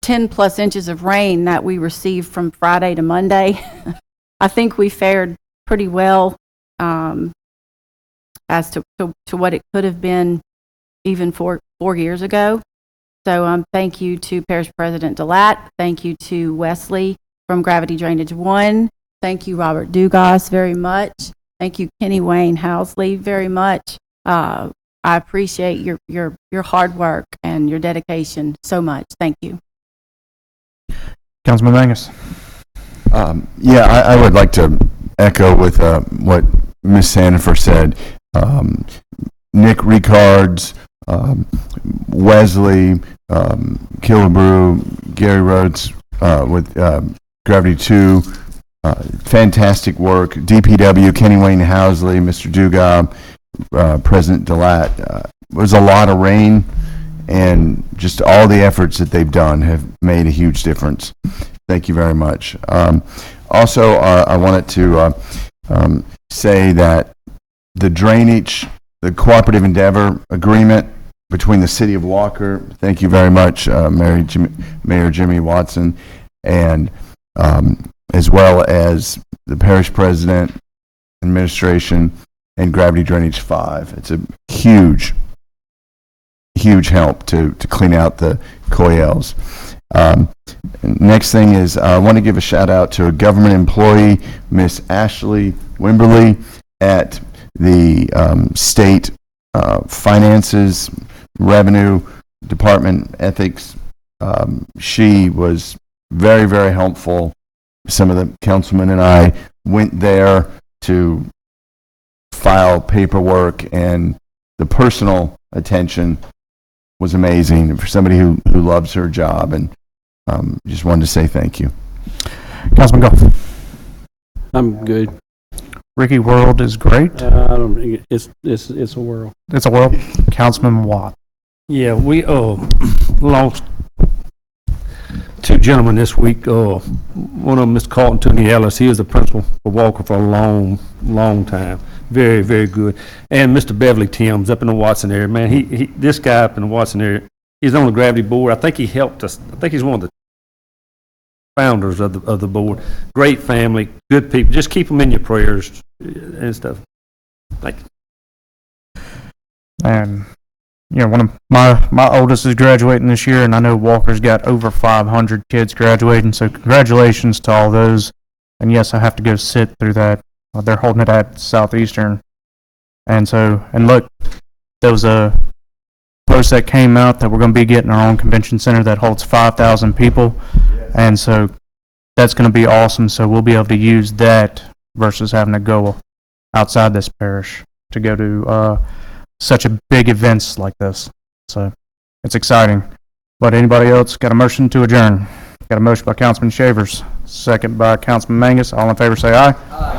10 plus inches of rain that we received from Friday to Monday. I think we fared pretty well as to what it could have been even 4 years ago. So thank you to Parish President Delat. Thank you to Wesley from Gravity Drainage 1. Thank you, Robert Dugas, very much. Thank you, Kenny Wayne Housley, very much. I appreciate your hard work and your dedication so much. Thank you. Councilman Mangus. I would like to echo with what Ms. Sandifer said. Nick Ricards, Wesley, Killebrew, Gary Rhodes with Gravity 2, fantastic work. DPW, Kenny Wayne Housley, Mr. Dugas, President Delat. It was a lot of rain, and just all the efforts that they've done have made a huge difference. Thank you very much. Also, I wanted to say that the drainage, the cooperative endeavor agreement between the City of Walker, thank you very much, Mayor Jimmy Watson, and as well as the Parish President, Administration, and Gravity Drainage 5. It's a huge huge help to clean out the coyels. Next thing is I want to give a shout out to a government employee, Miss Ashley Wimberly at the state finances, revenue department, ethics. She was very, very helpful. Some of the councilmen and I went there to file paperwork, and the personal attention was amazing for somebody who loves her job, and just wanted to say thank you. Councilman Goff. I'm good. Ricky World is great. I don't think it's a whirl. It's a world. Councilman Watt. Yeah, we lost two gentlemen this week. One of them, Mr. Carlton Tooney Ellis, he was the principal for Walker for a long time. Very, very good. And Mr. Beverly Timms up in the Watson area. Man, he this guy up in the Watson area, he's on the gravity board. I think he helped us. I think he's one of the founders of the board. Great family, good people. Just keep them in your prayers and stuff. Thank you. And one of my oldest is graduating this year, and I know Walker's got over 500 kids graduating. So congratulations to all those. And yes, I have to go sit through that. They're holding it at Southeastern, and look, there was a post that came out that we're going to be getting our own convention center that holds 5,000 people, and so that's going to be awesome. So we'll be able to use that versus having to go outside this parish to go to such a big events like this. So it's exciting. But anybody else got a motion to adjourn? Got a motion by Councilman Shavers, second by Councilman Mangus. All in favor say aye. Aye.